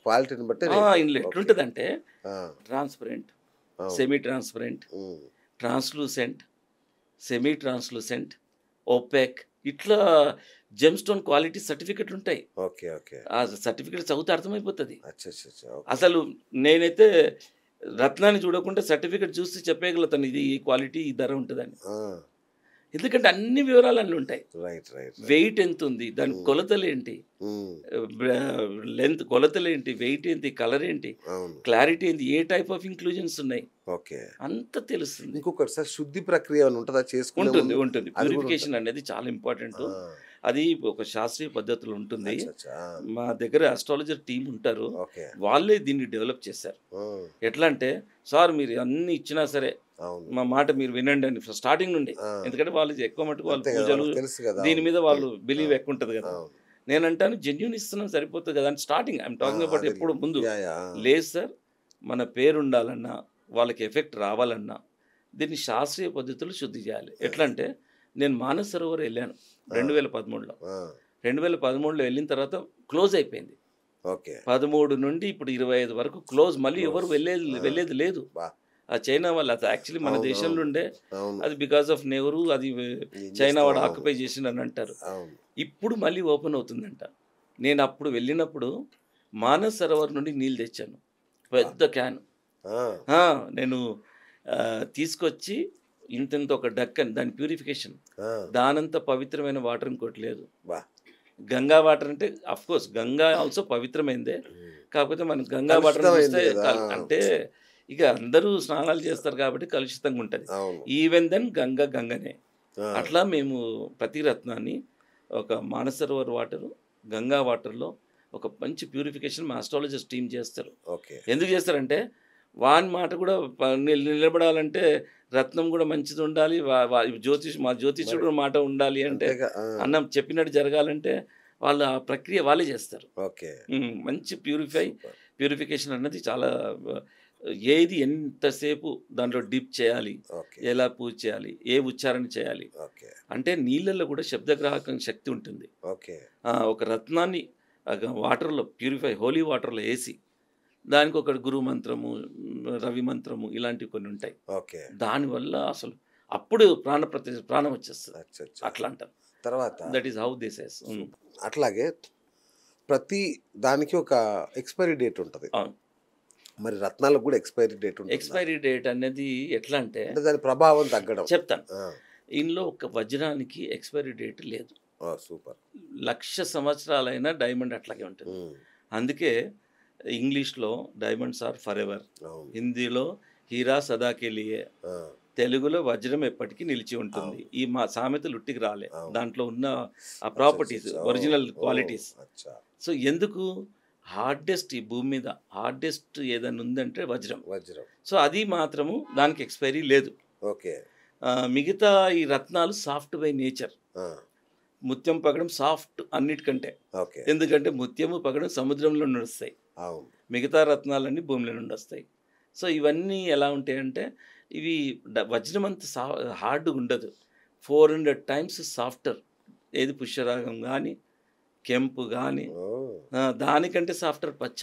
క్వాలిటీని బట్టి ఇందులో ఎట్లుంటుంది అంటే transparent, semi transparent, translucent, semi translucent, OPEC, ఇట్లా జెమ్ స్టోన్ క్వాలిటీ సర్టిఫికెట్లు ఉంటాయి. ఆ సర్టిఫికెట్ చదివితే అర్థమైపోతుంది. అసలు నేనైతే రత్నాన్ని చూడకుండా సర్టిఫికెట్ చూసి చెప్పగలుగుతాను ఇది ఈ క్వాలిటీ ఈ ధర ఉంటుందని. ఎందుకంటే అన్ని వివరాలు అన్నీ ఉంటాయి. వెయిట్ ఎంత ఉంది, దాని కొలతలు ఏంటి, లెంత్ కొలతలు ఏంటి, వెయిట్ ఏంటి, కలర్ ఏంటి, క్లారిటీ ఏంటి, ఏ టైప్ ఆఫ్ ఇంక్లూజన్స్ ఉన్నాయి, అంత తెలుస్తుంది. ఇంకొకటి సార్, శుద్ధి ప్రక్రియ ఉంటుందా? ఉంటుంది. ప్యూరిఫికేషన్ అనేది చాలా ఇంపార్టెంట్. అది ఒక శాస్త్రీయ పద్ధతిలో ఉంటుంది. మా దగ్గర ఆస్ట్రాలజర్ టీం ఉంటారు, వాళ్ళే దీన్ని డెవలప్ చేశారు. ఎట్లా అంటే, సార్ మీరు అన్ని ఇచ్చినా సరే మా మాట మీరు వినండి అని స్టార్టింగ్ నుండి. ఎందుకంటే వాళ్ళు ఎక్కువ మటుకు వాళ్ళు పూజలు దీని మీద వాళ్ళు బిలీవ్ ఎక్కువ ఉంటుంది కదా. నేనంటాను జెన్యూన్ ఇస్తున్నాం సరిపోతుంది కదా అని స్టార్టింగ్ ఐఎమ్ టాకింగ్ అబౌట్. ఎప్పుడు ముందు లేదు సార్, మన పేరు ఉండాలన్నా, వాళ్ళకి ఎఫెక్ట్ రావాలన్నా దీన్ని శాస్త్రీయ పద్ధతులు శుద్ధి చేయాలి. ఎట్లా అంటే, నేను మానస సరోవర్ వెళ్ళాను 2013లో. 2013లో వెళ్ళిన తర్వాత క్లోజ్ అయిపోయింది. 13 నుండి ఇప్పుడు 25 వరకు క్లోజ్. మళ్ళీ ఎవరు వెళ్ళేది లేదు. ఆ చైనా వాళ్ళు, అది యాక్చువల్లీ మన దేశంలో ఉండే, అది బికాస్ ఆఫ్ నెహ్రూ, అది చైనా వాడు ఆక్యుపై చేసిండు అని అంటారు. ఇప్పుడు మళ్ళీ ఓపెన్ అవుతుందంట. నేను అప్పుడు వెళ్ళినప్పుడు మానస్ సరోవర్ నుండి నీళ్ళు తెచ్చాను, పెద్ద క్యాన్. నేను తీసుకొచ్చి ఇంత ఒక డక్కన్, దాని ప్యూరిఫికేషన్, దానంత పవిత్రమైన వాటర్ ఇంకోటి లేదు. గంగా వాటర్ అంటే అఫ్ కోర్స్ గంగా ఆల్సో పవిత్రమైందే, కాకపోతే మనం గంగా వాటర్ చూస్తే అంటే ఇక అందరూ స్నానాలు చేస్తారు కాబట్టి కలుషితంగా ఉంటుంది. ఈవెన్ దెన్ గంగనే. అట్లా మేము ప్రతి రత్నాన్ని ఒక మానస సరోవర్ వాటరు, గంగా వాటర్లో ఒక మంచి ప్యూరిఫికేషన్ మా ఆస్ట్రాలజిస్ట్ టీం చేస్తారు. ఎందుకు చేస్తారంటే, వాని మాట కూడా నిలబడాలంటే రత్నం కూడా మంచిది ఉండాలి, మా జ్యోతిష్యుడు మాట ఉండాలి. అంటే అన్నం చెప్పినట్టు జరగాలంటే వాళ్ళు ఆ ప్రక్రియ వాళ్ళే చేస్తారు. మంచి ప్యూరిఫికేషన్ అన్నది చాలా, ఏది ఎంతసేపు దాంట్లో డిప్ చేయాలి, ఎలా పూజ చేయాలి, ఏ ఉచ్చారణ చేయాలి. అంటే నీళ్ళల్లో కూడా శబ్దగ్రాహకం శక్తి ఉంటుంది. ఒక రత్నాన్ని వాటర్లో హోలీ వాటర్లో వేసి దానికి ఒక గురు మంత్రము, రవి మంత్రము, ఇలాంటివి కొన్ని ఉంటాయి. దానివల్ల అసలు అప్పుడు ప్రాణం వచ్చేస్తుంది. అట్లా అంటారు. తర్వాత that is how this is. అట్లాగే ప్రతి దానికి ఒక ఎక్స్పైరీ డేట్ ఉంటుంది. మరి రత్నాలకు కూడా ఎక్స్పైరీ డేట్ ఉంటుంది. ఎక్స్పైరీ డేట్ అనేది ఎట్లా అంటే దాని ప్రభావం తగ్గడం చెప్తాను. ఇందులో ఒక వజ్రానికి ఎక్స్పైరీ డేట్ లేదు. సూపర్. 1,00,000 సంవత్సరాలైనా డైమండ్ అట్లాగే ఉంటుంది. అందుకే ఇంగ్లీష్లో డైమండ్స్ ఆర్ ఫర్ ఎవర్, హిందీలో హీరా సదాకే లియే, తెలుగులో వజ్రం ఎప్పటికీ నిలిచి ఉంటుంది. ఈ మా సామెతలు ఉట్టికి రాలే, దాంట్లో ఉన్న ఆ ప్రాపర్టీస్, ఒరిజినల్ క్వాలిటీస్. సో ఎందుకు హార్డెస్ట్, ఈ భూమి మీద హార్డెస్ట్ ఏదైనా ఉందంటే వజ్రం. సో అది మాత్రము దానికి ఎక్స్పైరీ లేదు. మిగతా ఈ రత్నాలు సాఫ్ట్ బై నేచర్. ముత్యం పగడం సాఫ్ట్ అన్నిటికంటే, ఎందుకంటే ముత్యము పగడం సముద్రంలో నుండి వస్తాయి, మిగతా రత్నాలన్నీ భూమిలో నుండి వస్తాయి. సో ఇవన్నీ ఎలా ఉంటాయంటే, ఇవి వజ్రం అంత హార్డ్గా ఉండదు, 400 times సాఫ్టర్. ఏది పుష్యరాగం కానీ, కెంపు కానీ, దానికంటే సాఫ్టర్ పచ్చ.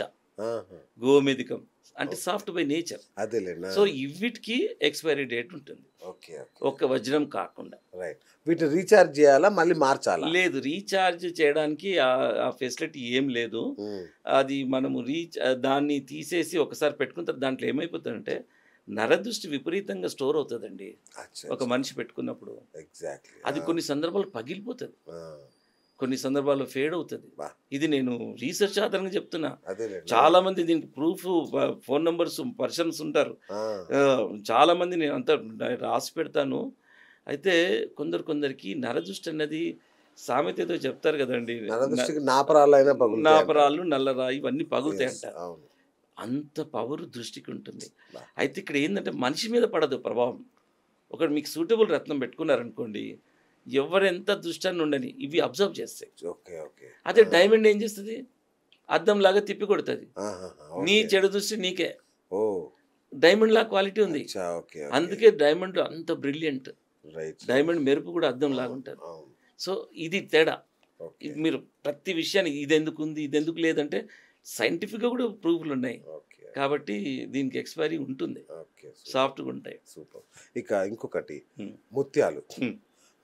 గోమేధికం అంటే సాఫ్ట్ బై నేచర్. అదేలేనా. సో ఇవిటికి ఎక్స్పైరీ డేట్ ఉంటుంది. ఓకే ఒక్క వజ్రం కాకుండా. రైట్. వీటిని రీఛార్జ్ చేయాలా మళ్ళీ మార్చాలా? లేదు, రీఛార్జ్ చేయడానికి ఆ ఫెసిలిటీ ఏం లేదు. అది మనము దాన్ని తీసేసి ఒకసారి పెట్టుకున్న తర్వాత దాంట్లో ఏమైపోతుందంటే నరదృష్టి విపరీతంగా స్టోర్ అవుతుందండి ఒక మనిషి పెట్టుకున్నప్పుడు. ఎగ్జాక్ట్లీ. అది కొన్ని సందర్భాలు పగిలిపోతుంది, కొన్ని సందర్భాల్లో ఫేడ్ అవుతుంది. ఇది నేను రీసెర్చ్ ఆధారంగా చెప్తున్నా. చాలా మంది దీనికి ప్రూఫ్ ఫోన్ నంబర్స్ పర్సన్స్ ఉంటారు. చాలా మంది నేను అంతా రాసి పెడతాను. అయితే కొందరికి నరదృష్టి అన్నది సామెత ఏదో చెప్తారు కదండి, నాపరాలు నల్లరాయి ఇవన్నీ పగులుతాయి అంటారు. అంత పవర్ దృష్టికి ఉంటుంది. అయితే ఇక్కడ ఏంటంటే మనిషి మీద పడదు ప్రభావం. ఒకటి మీకు సూటబుల్ రత్నం పెట్టుకున్నారనుకోండి, ఎవరెంత దృష్టాన్ని ఉండని ఇవి అబ్జర్వ్ చేస్తాయి. అదే డైమండ్ ఏం చేస్తుంది, అద్దం లాగా తిప్పి కొడుతుంది. నీ చెడు దృష్టి నీకే. డైమండ్ లా క్వాలిటీ ఉంది, అందుకే డైమండ్ అంత బ్రిలియంట్. డైమండ్ మెరుపు కూడా అద్దం లాగా ఉంటుంది. సో ఇది తేడా. మీరు ప్రతి విషయాన్ని ఇది ఎందుకు ఉంది ఇది ఎందుకు లేదంటే సైంటిఫిక్గా కూడా ప్రూఫ్లు ఉన్నాయి. కాబట్టి దీనికి ఎక్స్పైరీ ఉంటుంది, సాఫ్ట్గా ఉంటాయి. సూపర్. ఇక ఇంకొకటి ముత్యాలు.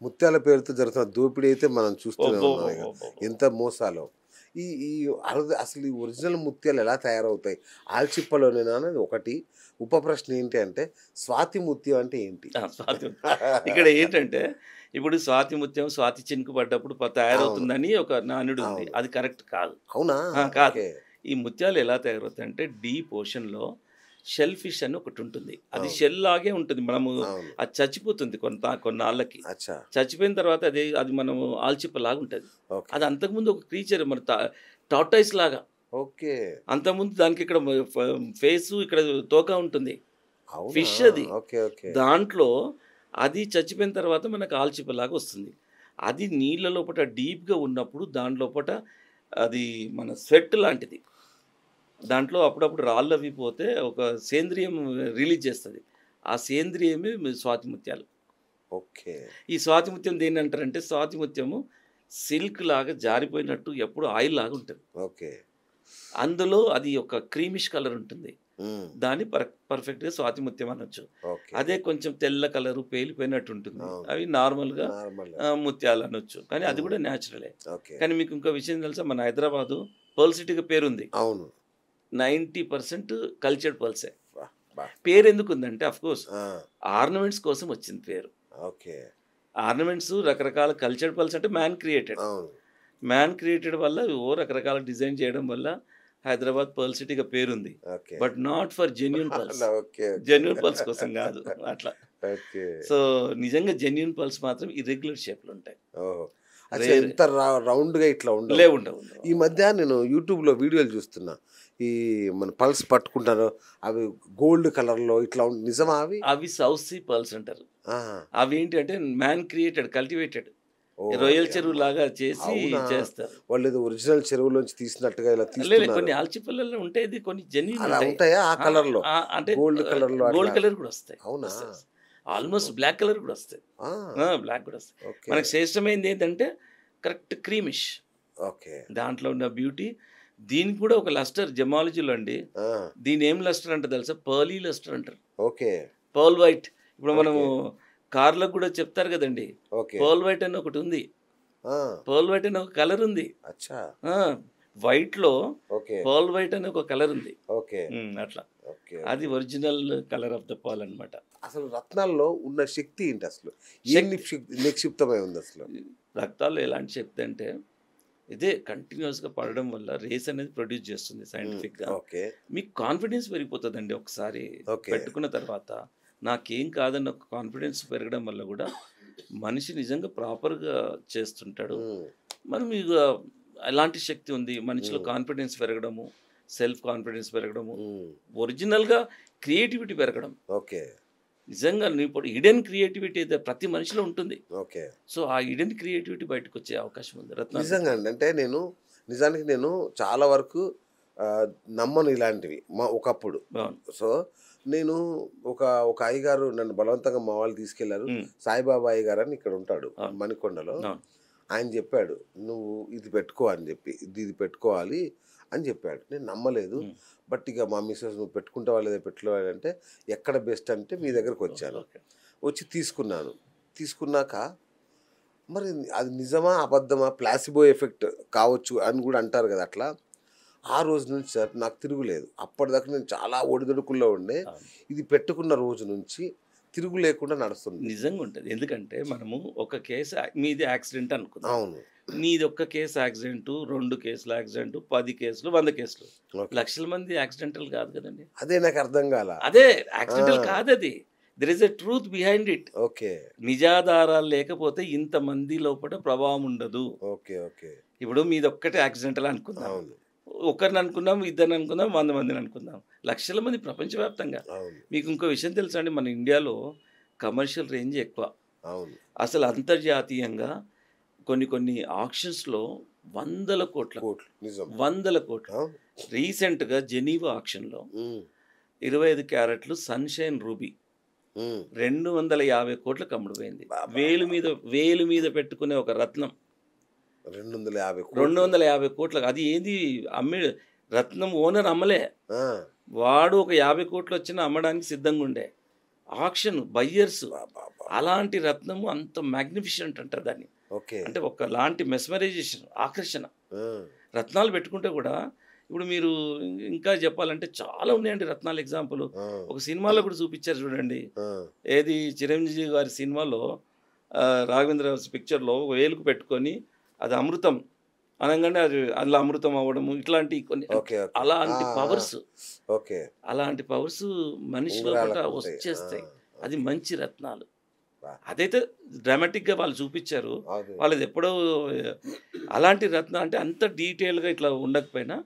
ముత్యాల పేరుతో జరుగుతున్న దోపిడీ అయితే మనం చూస్తూనే ఉన్నాం. ఎంత మోసాలో. ఈ ఈ అసలు ఈ ఒరిజినల్ ముత్యాలు ఎలా తయారవుతాయి, ఆల్చిప్పలోనేనా అనేది ఒకటి. ఉప ప్రశ్న ఏంటి అంటే స్వాతి ముత్యం అంటే ఏంటి? ఇక్కడ ఏంటంటే ఇప్పుడు స్వాతి ముత్యం స్వాతి చినుకు పడ్డప్పుడు తయారవుతుందని ఒక నానుడు ఉంది, అది కరెక్ట్ కాదు. అవునా? కాదు. ఈ ముత్యాలు ఎలా తయారవుతాయి అంటే డీప్ ఓషన్లో షెల్ ఫిష్ అని ఒకటి ఉంటుంది. అది షెల్ లాగే ఉంటుంది. మనము అది చచ్చిపోతుంది కొన్నాళ్ళకి. చచ్చిపోయిన తర్వాత అది మనము ఆల్చిప్ప లాగా ఉంటుంది. అది అంతకుముందు ఒక క్రీచర్ మన టార్టాయిస్ లాగా. ఓకే. అంతకుముందు దానికి ఇక్కడ ఫేసు ఇక్కడ తోక ఉంటుంది, ఫిష్ అది. దాంట్లో అది చచ్చిపోయిన తర్వాత మనకు ఆల్చిప్ప లాగా వస్తుంది. అది నీళ్ళ లోపల డీప్గా ఉన్నప్పుడు దాని లోపల అది మన స్వెట్ లాంటిది. దాంట్లో అప్పుడప్పుడు రాళ్ళు అవి పోతే ఒక సేంద్రియం రిలీజ్ చేస్తుంది. ఆ సేంద్రియమే స్వాతి ముత్యాలు. ఓకే. ఈ స్వాతి ముత్యం దేన్ని అంటారంటే స్వాతి ముత్యము సిల్క్ లాగా జారిపోయినట్టు ఎప్పుడు ఆయిల్ లాగా ఉంటుంది. ఓకే. అందులో అది ఒక క్రీమిష్ కలర్ ఉంటుంది, దాన్ని పర్ఫెక్ట్గా స్వాతి ముత్యం అనొచ్చు. అదే కొంచెం తెల్ల కలరు పేలిపోయినట్టు ఉంటుంది, అవి నార్మల్గా ముత్యాలు అనొచ్చు. కానీ అది కూడా న్యాచురలే. కానీ మీకు ఇంకో విషయం తెలుసా, మన హైదరాబాదు పర్ల్ సిటీగా పేరుంది. అవును. 90% కల్చర్డ్ పర్ల్సే. పేరు ఎందుకు ఉందంటే అఫ్కోర్స్ ఆర్నమెంట్స్ కోసం వచ్చింది పేరు. ఆర్నమెంట్స్ రకరకాల కల్చర్డ్ పర్ల్స్ అంటే మ్యాన్ క్రియేటెడ్ వల్ల రకరకాల డిజైన్ చేయడం వల్ల హైదరాబాద్ పర్ల్ సిటీగా పేరుంది. But not for genuine pearls. Genuine pearls కోసం కాదు అట్లా. సో నిజంగా జెన్యూన్ పర్ల్స్ మాత్రం ఇర్రెగ్యులర్ షేప్లు ఉంటాయి. ఎంత రౌండ్గా ఇట్లా ఉండవు. ఈ మధ్య నేను యూట్యూబ్లో వీడియోలు చూస్తున్నా, ఈ మన పల్స్ పట్టుకుంటారు అవి గోల్డ్ కలర్లో ఇట్లా నిజమా? అవి సౌత్ సీ పర్ల్స్ అంటారు. అవి ఏంటి అంటే మ్యాన్ క్రియేటెడ్ కల్టివేటెడ్ రొయ్యల చెరువు లాగా చేసి చేస్తారు. వాళ్ళు ఏదో ఒరిజినల్ చెరువులోంచి తీసినట్టుగా ఇలా కొన్ని ఆల్చిప్పలలో ఉంటాయి, కొన్ని జెన్యూన్ ఉంటాయా ఆ కలర్ లో, అంటే గోల్డ్ కలర్ లో. గోల్డ్ కలర్ కూడా వస్తాయి. అవునా? ఆల్మోస్ట్ బ్లాక్ కలర్ కూడా వస్తాయి. బ్లాక్ కూడా వస్తాయి. మనకు శ్రేష్టమైనది ఏంటంటే కరెక్ట్ క్రీమిష్. దాంట్లో ఉన్న బ్యూటీ. దీనికి కూడా ఒక లస్టర్ జెమాలజీలో అండి, దీని ఏం లస్టర్ అంటే తెలుసా, పర్లీ లస్టర్ అంటారు. Pearl white. ఇప్పుడు మనము కార్లకు కూడా చెప్తారు కదండి, పర్ల్ వైట్ అని ఒకటి ఉంది. పర్ల్ వైట్ అని ఒక కలర్ ఉంది. వైట్ లో పర్ల్ వైట్ అని ఒక కలర్ ఉంది. అట్లా అది original colour of the pearl అన్నమాట. అసలు రత్నాల్లో ఉన్న శక్తి ఏంటి, అసలు నిక్షిప్తమై ఉంది అసలు? రక్తాల్లో ఎలాంటి శక్తి అంటే ఇదే కంటిన్యూస్గా పడడం వల్ల రేస్ అనేది ప్రొడ్యూస్ చేస్తుంది సైంటిఫిక్గా. మీకు కాన్ఫిడెన్స్ పెరిగిపోతుందండి ఒకసారి పెట్టుకున్న తర్వాత. నాకేం కాదన్న ఒక కాన్ఫిడెన్స్ పెరగడం వల్ల కూడా మనిషి నిజంగా ప్రాపర్గా చేస్తుంటాడు. మనం ఇక ఎలాంటి శక్తి ఉంది మనిషిలో, కాన్ఫిడెన్స్ పెరగడము, సెల్ఫ్ కాన్ఫిడెన్స్ పెరగడము, ఒరిజినల్గా క్రియేటివిటీ పెరగడం. నిజంగా ఇప్పుడు హిడెన్ క్రియేటివిటీ అయితే ప్రతి మనిషిలో ఉంటుంది. సో ఆ హిడెన్ క్రియేటివిటీ బయటకు వచ్చే అవకాశం ఉంది రత్న. నిజంగా అంటే నిజానికి నేను చాలా వరకు నమ్మను ఇలాంటివి ఒకప్పుడు. సో నేను ఒక అయ్యగారు నన్ను బలవంతంగా మా వాళ్ళు తీసుకెళ్లారు. సాయిబాబా అయ్యగారు అని ఇక్కడ ఉంటాడు మణికొండలో. ఆయన చెప్పాడు, నువ్వు ఇది పెట్టుకో అని చెప్పి, ఇది పెట్టుకోవాలి అని చెప్పాడు. నేను నమ్మలేదు. బట్ ఇక మా మిస్సెస్ నువ్వు పెట్టుకుంటావా లేదా పెట్టుకోవాలంటే ఎక్కడ బెస్ట్ అంటే మీ దగ్గరకు వచ్చాను. వచ్చి తీసుకున్నాను. తీసుకున్నాక మరి అది నిజమా అబద్ధమా ప్లాసిబో ఎఫెక్ట్ కావచ్చు అని కూడా అంటారు కదా. అట్లా ఆ రోజు నుంచి సార్ నాకు తిరుగులేదు. అప్పటిదాకా నేను చాలా ఒడిదుడుకుల్లో ఉండే, ఇది పెట్టుకున్న రోజు నుంచి తిరుగు లేకుండా నడుస్తుంది. నిజంగా ఉంటుంది. ఎందుకంటే మనము ఒక కేసు మీది యాక్సిడెంట్ అనుకుందాం. అవును. నీది ఒక్క కేసు యాక్సిడెంట్, 2 కేసులు యాక్సిడెంట్, 10 కేసులు, 100 కేసులు, లక్షల మంది యాక్సిడెంటల్ కాదు కదండి. అదే నాకు అర్థం కాల. అదే యాక్సిడెంటల్ కాదు, అది there is a truth behind it. Okay. నిజాధారాలు లేకపోతే ఇంతమంది లోపల ప్రభావం ఉండదు. ఓకే. ఓకే. ఇప్పుడు మీది ఒక్కటే యాక్సిడెంటల్ అనుకుందాం, ఒకరిని అనుకుందాం, ఇద్దరిని అనుకుందాం, 100 మందిని అనుకుందాం, లక్షల మంది ప్రపంచవ్యాప్తంగా. మీకు ఇంకో విషయం తెలుసా అండి, మన ఇండియాలో కమర్షియల్ రేంజ్ ఎక్కువ. అసలు అంతర్జాతీయంగా కొన్ని ఆక్షన్స్లో 100 కోట్లు. రీసెంట్గా జెనీవా ఆక్షన్లో 25 క్యారెట్లు సన్షైన్ రూబీ 250 కోట్లకు అమ్ముడుపోయింది. వేలు మీద పెట్టుకునే ఒక రత్నం 250 కోట్లకు. అది ఏది అమ్మే రత్నం ఓనర్ అమ్మలే, వాడు ఒక 50 కోట్లు వచ్చినా అమ్మడానికి సిద్ధంగా ఉండే. Auction buyers. అలాంటి రత్నము అంత మ్యాగ్నిఫిషెంట్ అంటారు దాన్ని. అంటే ఒకలాంటి మెస్మరైజేషన్, ఆకర్షణ. రత్నాలు పెట్టుకుంటే కూడా ఇప్పుడు మీరు ఇంకా చెప్పాలంటే చాలా ఉన్నాయండి రత్నాలు. ఎగ్జాంపుల్ ఒక సినిమాలో కూడా చూపించారు చూడండి. ఏది చిరంజీవి గారి సినిమాలో రాఘవేంద్ర పిక్చర్లో వేలుకు పెట్టుకొని అది అమృతం అనగానే అది అందులో అమృతం అవ్వడము, ఇట్లాంటి కొన్ని అలాంటి పవర్స్ మనిషిలో వచ్చేస్తాయి. అది మంచి రత్నాలు. అదైతే డ్రామాటిక్గా వాళ్ళు చూపించారు. వాళ్ళది ఎప్పుడో అలాంటి రత్నం అంటే అంత డీటెయిల్గా ఇట్లా ఉండకపోయినా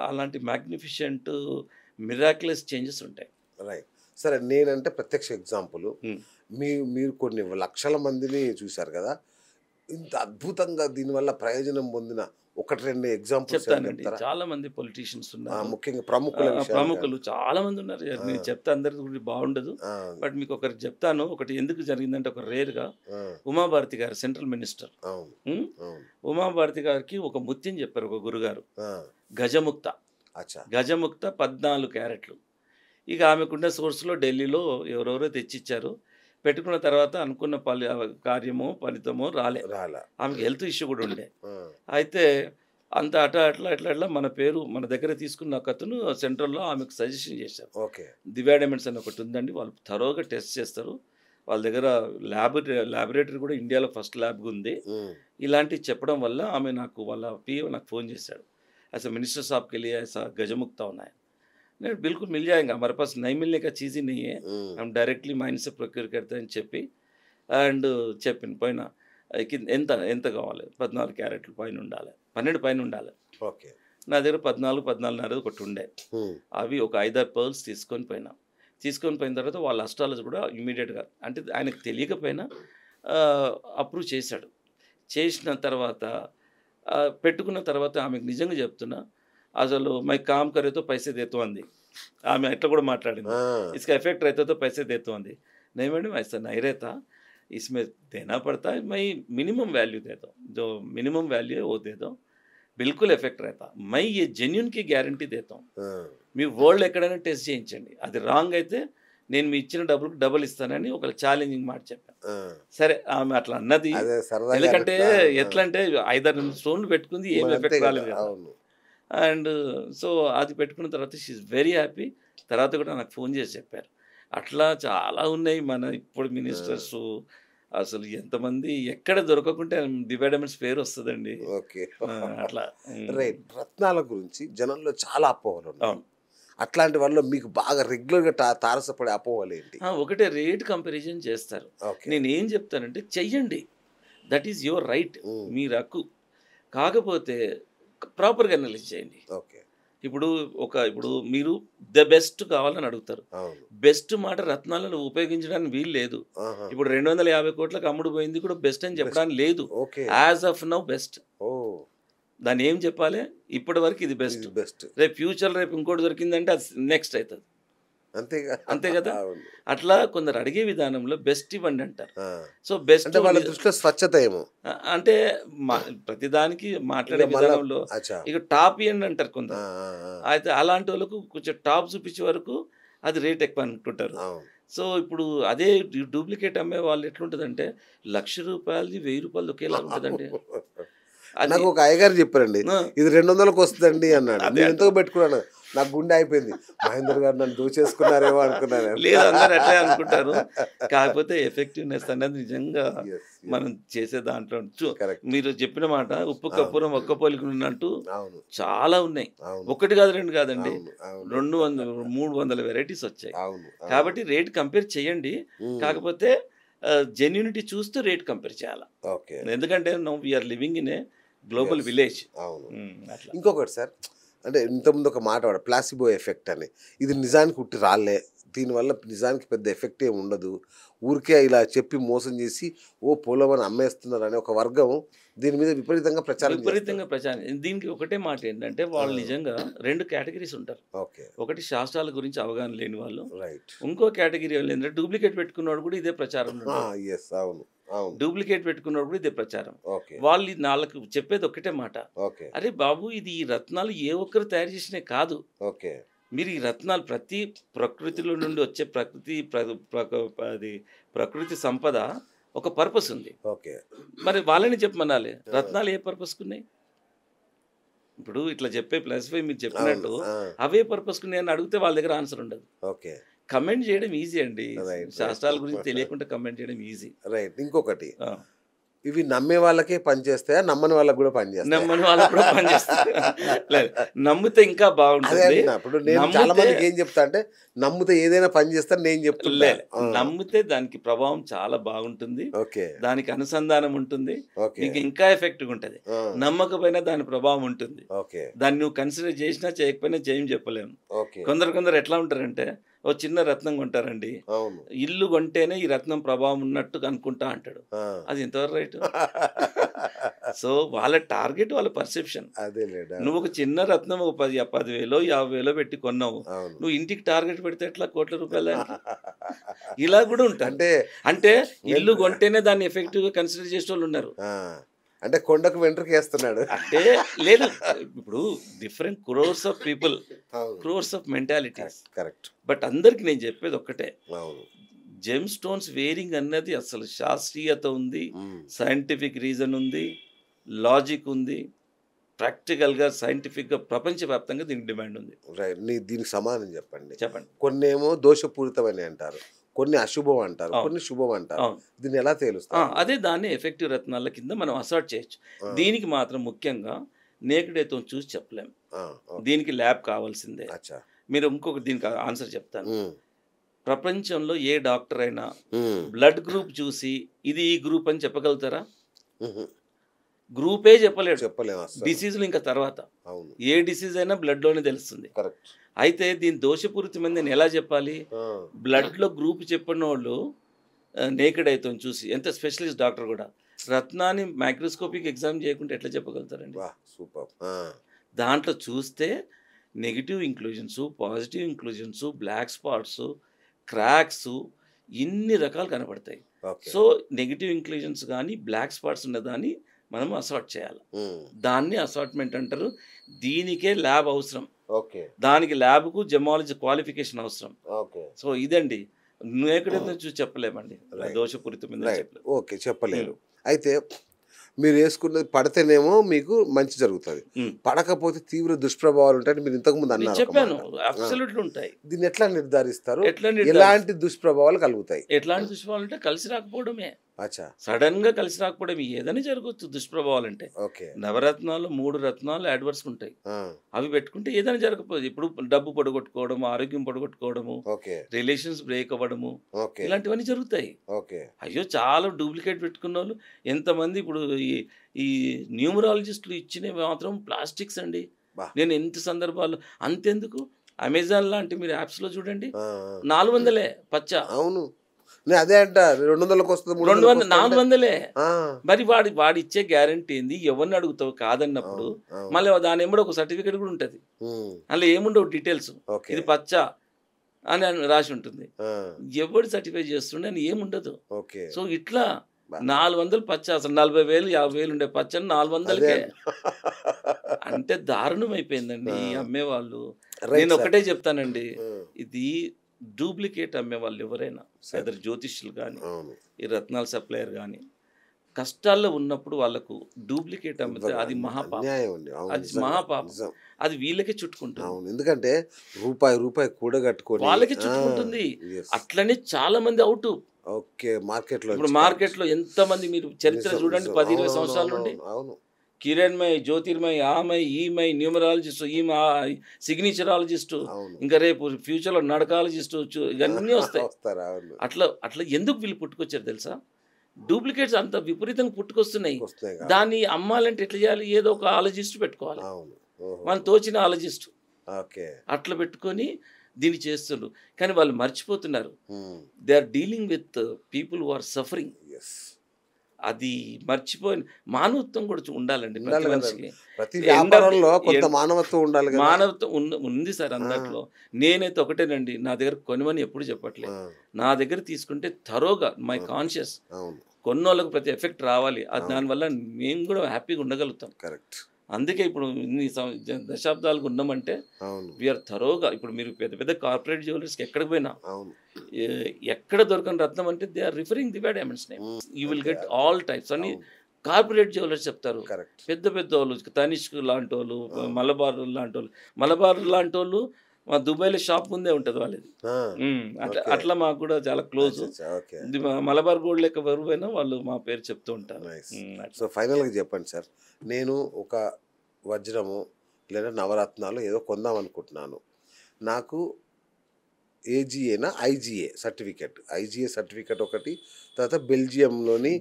అలాంటి మ్యాగ్నిఫిషెంట్ మిరాక్యులస్ చేంజెస్ ఉంటాయి. రైట్. సరే, నేనంటే ప్రత్యక్ష ఎగ్జాంపుల్. మీరు కొన్ని లక్షల మందిని చూశారు కదా, ఇంత అద్భుతంగా దీనివల్ల ప్రయోజనం పొందిన 1-2 ఎగ్జాంపుల్స్ చెప్తానండి. చాలా మంది పొలిటీషియన్స్ ఉన్నారు, ముఖ్యంగా ప్రముఖులు చాలా మంది ఉన్నారు. నేను చెప్తే అందరి గురించి బాగుండదు, బట్ మీకు ఒకరికి చెప్తాను. ఒకటి ఎందుకు జరిగిందంటే, ఒక రేర్గా ఉమాభారతి గారు సెంట్రల్ మినిస్టర్, ఉమాభారతి గారికి ఒక ముత్యం చెప్పారు ఒక గురుగారు, గజముక్త. 14 క్యారెట్లు. ఇక ఆమెకున్న సోర్స్లో ఢిల్లీలో ఎవరెవరో తెచ్చిచ్చారు. పెట్టుకున్న తర్వాత అనుకున్న కార్యమో ఫలితమో రాలే. ఆమెకి హెల్త్ ఇష్యూ కూడా ఉండే. అయితే అంత అట్లా మన పేరు మన దగ్గర తీసుకున్న ఒకతను సెంట్రల్లో ఆమెకు సజెషన్ చేశారు. దివ్యా డైమండ్స్ అని ఒకటి ఉందండి, వాళ్ళు థరోగా టెస్ట్ చేస్తారు. వాళ్ళ దగ్గర ల్యాబొరేటరీ కూడా ఇండియాలో ఫస్ట్ ల్యాబ్ ఉంది. ఇలాంటివి చెప్పడం వల్ల ఆమె వాళ్ళ పిఏ నాకు ఫోన్ చేశాడు. ऐसा मिनिस्टर साहब के लिए ऐसा गजमुक्ता होना है। नहीं बिल्कुल मिल जाएगा, हमारे पास नहीं मिलने का चीज़ ही नहीं है, हम डायरेक्टली माइन से प्रोक्యూర్ करते हैं చెప్పి అండ్ చెప్పిన పైన ఎంత కావాలి, 14 క్యారెట్లు పైన ఉండాలి, 12 పైన ఉండాలి. ఓకే. నా దగ్గర 14.5 ఒకటి ఉండే. అవి ఒక 5-6 పర్ల్స్ తీసుకొని పోయిన తర్వాత వాళ్ళ అస్ట్రాలజీ కూడా ఇమీడియట్గా, అంటే ఆయనకు తెలియకపోయినా అప్రూవ్ చేశాడు. చేసిన తర్వాత పెట్టుకున్న తర్వాత ఆమెకు నిజంగా చెప్తున్నా, అసలు మై కామ్ కరేతో పైసే దేతో అంది. ఆమె ఎట్లా కూడా మాట్లాడింది, इसका इफेक्ट रहता तो पैसे देता अंदी. नहीं मैडम ऐसा नहीं रहता, इसमें देना पड़ता है, मैं मिनिमम वैल्यू देता हूँ, जो मिनिमम वैल्यू है वो दे दो, बिल्कुल ఎఫెక్ట్ रहता. मैं ये జెన్యూన్ కి గ్యారంటీ देता हूँ. మీ వరల్డ్ ఎక్కడైనా టెస్ట్ చేయించండి, అది రాంగ్ అయితే నేను మీ ఇచ్చిన డబ్బులకు డబుల్ ఇస్తానని ఒక ఛాలెంజింగ్ మాట చెప్పాను. సరే ఆమె అట్లా అన్నది. ఎందుకంటే ఎట్లా అంటే 5-6 స్టోన్లు పెట్టుకుంది, ఏం ఎఫెక్ట్ రాలేదు కదా. అండ్ సో అది పెట్టుకున్న తర్వాత షీఈ్ వెరీ హ్యాపీ. తర్వాత కూడా నాకు ఫోన్ చేసి చెప్పారు. అట్లా చాలా ఉన్నాయి మన ఇప్పుడు మినిస్టర్స్. అసలు ఎంతమంది ఎక్కడ దొరకకుంటే దివ్యా డైమండ్స్ పేరు వస్తుందండి. ఓకే. అట్లా రైట్. రత్నాల గురించి జనంలో చాలా అపోహలు ఉన్నాయి. అట్లాంటి వాళ్ళు మీకు బాగా రెగ్యులర్గా తారసపడే అపోహలు ఏంటి? ఒకటే రేట్ కంపారిజన్ చేస్తారు. నేను ఏం చెప్తానంటే చెయ్యండి, దట్ ఈజ్ యువర్ రైట్, మీరు హక్కు. కాకపోతే ప్రాపర్గా అనలైజ్ చేయండి. ఓకే. ఇప్పుడు మీరు ద బెస్ట్ కావాలని అడుగుతారు. బెస్ట్ మాట రత్నాలను ఉపయోగించడానికి వీలు లేదు. ఇప్పుడు 250 కోట్లకు అమ్ముడు పోయింది కూడా బెస్ట్ అని చెప్పడానికి లేదు. As of now best. దాన్ని ఏం చెప్పాలి, ఇప్పటి వరకు ఇది బెస్ట్. రేపు ఫ్యూచర్ రేపు ఇంకోటి దొరికిందంటే అది నెక్స్ట్ అవుతుంది. అంతేగా. అంతే కదా. అవును. అట్లా కొందరు అడిగే విధానంలో బెస్ట్ ఇవ్వండి అంటారు. ఆ. సో బెస్ట్ అంటే వాళ్ళ దృష్టిలో స్వచ్ఛత ఏమో. అంటే ప్రతిదానికి మాట్లాడే ఇక మళ్ళా విధానంలో అచ్చా. ఇక టాప్ ఇవ్వండి అంటారు ఆ, కొందరు. ఆ, ఆ. అయితే అలాంటి వాళ్ళకు కొంచెం టాప్ చూపించే వరకు అది రేట్ ఎక్కువ అనుకుంటారు. అవును. సో ఇప్పుడు అదే డూప్లికేట్ అమ్మే వాళ్ళు ఎట్లుంటుందంటే ₹1,00,000 ₹1,000 ఒకేలాగా ఉంటుందండి అది. నాకు ఒక అయ్యగారు చెప్పారండి, ఆ, ఇది 200కి వస్తుందండి అన్నాడు. అదే నేను ఎంతకు అంటున్నా. పెట్టుకున్నాను, నాకు గుండె అయిపోయింది. మహేందర్ గారు నన్ను దోచేసుకున్నారేమో అనుకున్నాను. లేదు, అందరు అట్లే అనుకుంటారు. కాకపోతే ఎఫెక్టివ్నెస్ అనేది నిజంగా Yes, yes. మనం చేసే దాంట్లో Correct. మీరు చెప్పిన మాట ఉప్పు అవును. కప్పురం ఒక్క పోలిక ఉన్నట్టు అవును. చాలా ఉన్నాయి. అవును. ఒకటి కాదు, రెండు కాదండి, అవును. అవును. 200 300 వెరైటీస్ వచ్చాయి. అవును. అవును. కాబట్టి రేట్ కంపేర్ చేయండి. ఉమ్. కాకపోతే జెన్యూనిటీ చూస్తూ రేట్ కంపేర్ చేయాలి. ఓకే. ఎందుకంటే now we are living in a global Yes. Village. అవును. అట్లా ఇంకొకటి సార్, అంటే ఇంతకుముందు ఒక మాట వాడు ప్లాసిబో ఎఫెక్ట్ అని. ఇది నిజానికి ఉట్టి రాళ్ళే, దీనివల్ల నిజానికి పెద్ద ఎఫెక్ట్ ఏమి ఉండదు, ఊరికే ఇలా చెప్పి మోసం చేసి ఓ పోలవని అమ్మేస్తున్నారు అనే ఒక వర్గం దీని మీద విపరీతంగా ప్రచారం విపరీతంగా ప్రచారం. దీనికి ఒకటే మాట ఏంటంటే వాళ్ళు ఆ. నిజంగా 2 కేటగిరీస్ ఉంటారు. ఓకే. ఒకటి శాస్త్రాల గురించి అవగాహన లేని వాళ్ళు, రైట్. ఇంకో కేటగిరీ వాళ్ళు ఏంటంటే డూప్లికేట్ పెట్టుకున్నవాడు కూడా ఇదే ప్రచారం ఉంటారు. ఎస్. అవును. అవును. డూప్లికేట్ పెట్టుకున్నవాడు కూడా ఇదే ప్రచారం. ఓకే. వాళ్ళు వాళ్ళకి చెప్పేది ఒకటే మాట, ఓకే. అరే బాబు ఇది ఈ రత్నాలు ఏ ఒక్కరు తయారు చేసినే కాదు, ఓకే. మీరు ఈ రత్నాలు ప్రతి ప్రకృతిలో నుండి వచ్చే ప్రకృతి సంపద ఒక పర్పస్ ఉంది. ఓకే. మరి వాళ్ళని చెప్పమనాలి రత్నాలు ఏ పర్పస్కి ఉన్నాయి. ఇప్పుడు ఇట్లా చెప్పే +5 మీరు చెప్పినట్టు అవును. అవే పర్పస్కి నేను అడిగితే వాళ్ళ దగ్గర ఆన్సర్ ఉండదు. ఓకే. కమెంట్ చేయడం ఈజీ అండి, రైట్. శాస్త్రాల గురించి తెలియకుండా కమెంట్ చేయడం ఈజీ. రైట్. ఇంకొకటి, ఇవి నమ్మే వాళ్ళకే పనిచేస్తాయా, నమ్మని వాళ్ళకి కూడా పనిచేస్తాయి? నమ్మని వాళ్ళకు కూడా పనిచేస్తుంది. లేదు, నమ్మితే ఇంకా అదే బాగుంటుంది. అంటున్నా. ఇప్పుడు నేను చాలా మందికి ఏం చెప్తా అంటే, నమ్మితే ఏదైనా పని చేస్తాను నేను చెప్తున్నా. లేదు, నమ్మితే దానికి ప్రభావం చాలా బాగుంటుంది, ఓకే. దానికి అనుసంధానం ఉంటుంది, ఓకే. నీకు ఇంకా ఎఫెక్ట్గా ఉంటుంది. నమ్మకపోయినా దాని ప్రభావం ఉంటుంది. ఓకే. దాన్ని నువ్వు కన్సిడర్ చేసినా చేయకపోయినా చెప్పలేము. ఓకే. కొందరు ఎట్లా ఉంటారంటే ఓ చిన్న రత్నం కొంటారండి, అవును. ఇల్లు కొంటేనే ఈ రత్నం ప్రభావం ఉన్నట్టు అనుకుంటా అంటాడు. అది ఎంతవరకు రైట్? సో వాళ్ళ టార్గెట్, వాళ్ళ పర్సెప్షన్. అదేలేడా. నువ్వు ఒక చిన్న రత్నం ఒక 10,000 50,000 పెట్టి కొన్నావు, అవును. నువ్వు ఇంటికి టార్గెట్ పెడితే ఎట్లా ₹1,00,00,000? ఇలా కూడా ఉంటుంది. అంటే ఇల్లు కొంటేనే దాన్ని ఎఫెక్టివ్గా కన్సిడర్ చేసే వాళ్ళు ఉన్నారు. అంటే కొండకు వెంట్రుక వేస్తున్నాడు అంటే లేదు, ఇప్పుడు different crores of people, crores of mentalities. Correct. But అందరికి నేను చెప్పేది ఒక్కటే, అవును. జెమ్ స్టోన్స్ వేరింగ్ అన్నది అసలు శాస్త్రీయత ఉంది, సైంటిఫిక్ రీజన్ ఉంది, లాజిక్ ఉంది, ప్రాక్టికల్గా సైంటిఫిక్గా ప్రపంచవ్యాప్తంగా దీనికి డిమాండ్ ఉంది. రైట్. దీనికి సమాధానం చెప్పండి. చెప్పండి. కొన్ని ఏమో దోషపూరితమని అంటారు, కొన్ని అశుభం అంటారు, కొన్ని శుభం అంటారు. దీన్ని ఎలా తేలుస్తారు? అదే దాన్ని ఎఫెక్టివ్ రత్నాల కింద మనం అసార్ట్ చేయొచ్చు. దీనికి మాత్రం ముఖ్యంగా నేకుడేతో చూసి చెప్పలేము, దీనికి ల్యాబ్ కావాల్సిందే. మీరు ఇంకొక దీనికి ఆన్సర్ చెప్తాను. ప్రపంచంలో ఏ డాక్టర్ అయినా బ్లడ్ గ్రూప్ చూసి ఇది ఈ గ్రూప్ అని చెప్పగలుగుతారా? గ్రూపే చెప్పలేడు. డిసీజులు ఇంకా తర్వాత ఏ డిసీజ్ అయినా బ్లడ్లోనే తెలుస్తుంది. అయితే దీని దోషపూరితమైన నేను ఎలా చెప్పాలి? బ్లడ్లో గ్రూప్ చెప్పిన వాళ్ళు నేకెడ్ అయితే చూసి, ఎంత స్పెషలిస్ట్ డాక్టర్ కూడా రత్నాన్ని మైక్రోస్కోపిక్ ఎగ్జామ్ చేయకుండా ఎట్లా చెప్పగలుగుతారండి? సూపర్. దాంట్లో చూస్తే negative inclusions, positive inclusions, black spots, cracks, ఇన్ని రకాలు కనపడతాయి. సో నెగిటివ్ ఇంక్లూజన్స్ కానీ బ్లాక్ స్పాట్స్ ఉన్నదాన్ని మనం అసార్ట్ చేయాలి. దాన్ని అసార్ట్మెంట్ అంటారు. దీనికే ల్యాబ్ అవసరం. దానికి ల్యాబ్కు జెమాలజీ క్వాలిఫికేషన్ అవసరం. సో ఇదండి, నువ్వు ఎక్కడైతే చూసి చెప్పలేమండి, దోషపూరితమైన చెప్పలేరు. అయితే మీరు వేసుకున్నది పడితేనేమో మీకు మంచి జరుగుతుంది, పడకపోతే తీవ్ర దుష్ప్రభావాలు ఉంటాయని మీరు ఇంతకు ముందు అన్నారు. చెప్పాను, అబ్సల్యూట్లీ ఉంటాయి. దీన్ని ఎట్లా నిర్ధారిస్తారు? ఎలాంటి దుష్ప్రభావాలు కలుగుతాయి? ఎట్లాంటి దుష్ప్రభావాలు అంటే కలిసి రాకపోవడమే. సడన్ గా కలిసి రాకపోవడం ఏదైనా జరగవచ్చు. దుష్ప్రభావాలు అంటే నవరత్నాలు 3 రత్నాలు అడ్వర్స్ ఉంటాయి, అవి పెట్టుకుంటే ఏదైనా జరగకపోదు. ఇప్పుడు డబ్బు పొడగొట్టుకోవడము, ఆరోగ్యం పొడగొట్టుకోవడము, రిలేషన్స్ బ్రేక్ అవ్వడము, ఇలాంటివన్నీ జరుగుతాయి. అయ్యో చాలా డూప్లికేట్ పెట్టుకున్న వాళ్ళు ఎంతమంది. ఇప్పుడు ఈ న్యూమరాలజిస్టులు ఇచ్చినవి మాత్రం ప్లాస్టిక్స్ అండి. నేను ఎంత సందర్భాలు అంతెందుకు, అమెజాన్ లాంటి మీరు యాప్స్లో చూడండి 400 పచ్చ. అవును, అదే అంట 200కి వస్తుంది, 400. మరి వాడి ఇచ్చే గ్యారంటీ ఏంది? ఎవరిని అడుగుతావు కాదన్నప్పుడు మళ్ళీ దాని ఏమో ఒక సర్టిఫికేట్ కూడా ఉంటుంది, అందులో ఏముండవు డీటెయిల్స్. ఇది పచ్చ, అని రాసి ఉంటుంది. ఆ, ఎవడు సర్టిఫై చేస్తుండే అని ఏముండదు. ఓకే. సో ఇట్లా 400 పచ్చ, అసలు 40,000 50,000 ఉండే పచ్చని 400కే. అంటే దారుణం అయిపోయిందండి ఈ అమ్మేవాళ్ళు. నేను ఒకటే చెప్తానండి, ఇది డూప్లికేట్ అమ్మేవాళ్ళు ఎవరైనా, ఇద్దరు జ్యోతిష్యులు కానీ అవును, ఈ రత్నాల సప్లయర్ కానీ, కష్టాల్లో ఉన్నప్పుడు వాళ్ళకు డూప్లికేట్ అమ్మితే అది మహాపాపం. అన్యాయం అండి. అవును, అది నిజంగా, మహాపాపం. నిజం. అది వీళ్ళకే చుట్టుకుంటుంది, అవును, ఎందుకంటే రూపాయి కూడగట్టుకొని వాళ్ళకి చుట్టుకుంటుంది. అట్లనే చాలా మంది అవుట్. ఓకే, మార్కెట్లో ఇప్పుడు మార్కెట్లో ఎంతమంది మీరు చరిత్ర చూడండి, 10-20 సంవత్సరాల నుండి అవును, కిరణ్మయ్, జ్యోతిర్మయ్, ఆమయ్, ఈమయ్, న్యూమరాలజిస్ట్, ఈమె సిగ్నేచరాలజిస్ట్, అవును. ఇంకా రేపు ఫ్యూచర్లో నడకాలజిస్ట్ ఇవన్నీ వస్తాయి. వస్తారు, అవును. అట్లా ఎందుకు వీళ్ళు పుట్టుకొచ్చారు తెలుసా? డూప్లికేట్స్ అంత విపరీతంగా పుట్టుకొస్తున్నాయి. వస్తాయి కదా. దాన్ని అమ్మాలంటే ఎట్లా చేయాలి? ఏదో ఒక ఆలజిస్ట్ పెట్టుకోవాలి, అవును, ఓహో, మనం తోచిన ఆలజిస్ట్ ఓకే. అట్లా పెట్టుకొని దీన్ని చేస్తున్నారు. కానీ వాళ్ళు మర్చిపోతున్నారు, Hmm. They are dealing with people who are suffering. Yes. అది మర్చిపోయిన మానవత్వం కూడా ఉండాలండి ప్రతి ఉండాలి కదా. మనిషికి. ప్రతి వ్యాపారంలో కొంత మానవత్వం ఉండాలి కదా. మానవత్వం ఉంది సార్ అందట్లో. నేనైతే ఒకటేనండి, నా దగ్గర కొనమని ఎప్పుడు చెప్పట్లేదు. ఆ, నా దగ్గర తీసుకుంటే థరోగా మై కాన్షియస్ అవును, కొన్నోళ్ళకు ప్రతి ఎఫెక్ట్ రావాలి. అది దానివల్ల మేము కూడా హ్యాపీగా ఉండగలుగుతాం. కరెక్ట్. అందుకే ఇప్పుడు ఇన్ని దశాబ్దాలకు ఉన్నామంటే అవును, వీఆర్ థరోగా. ఇప్పుడు మీరు పెద్ద పెద్ద కార్పొరేట్ జ్యువెలర్స్కి ఎక్కడికి పోయినా అవును, ఎక్కడ దొరకని రత్నం అంటే they are referring the diamonds name. You will get Okay. All types అని కార్పొరేట్ జ్యువెలర్స్ చెప్తారు. కరెక్ట్. పెద్ద పెద్ద వాళ్ళు, తనిష్క్ లాంటి వాళ్ళు, మలబార్ లాంటి వాళ్ళు మా దుబాయ్లో షాప్ ముందే ఉంటుంది వాళ్ళది. అట్లా మాకు కూడా చాలా క్లోజ్. ఓకే, మలబార్ గోల్డ్ లెక్క ఎవరు పోయినా వాళ్ళు మా పేరు చెప్తూ ఉంటారు. నైస్. సో ఫైనల్గా చెప్పండి సార్, నేను ఒక వజ్రము లేదా నవరత్నాలు ఏదో కొందాం అనుకుంటున్నాను. నాకు ఏజిఏనా ఐజిఏ సర్టిఫికెట్ ఒకటి, తర్వాత బెల్జియంలోని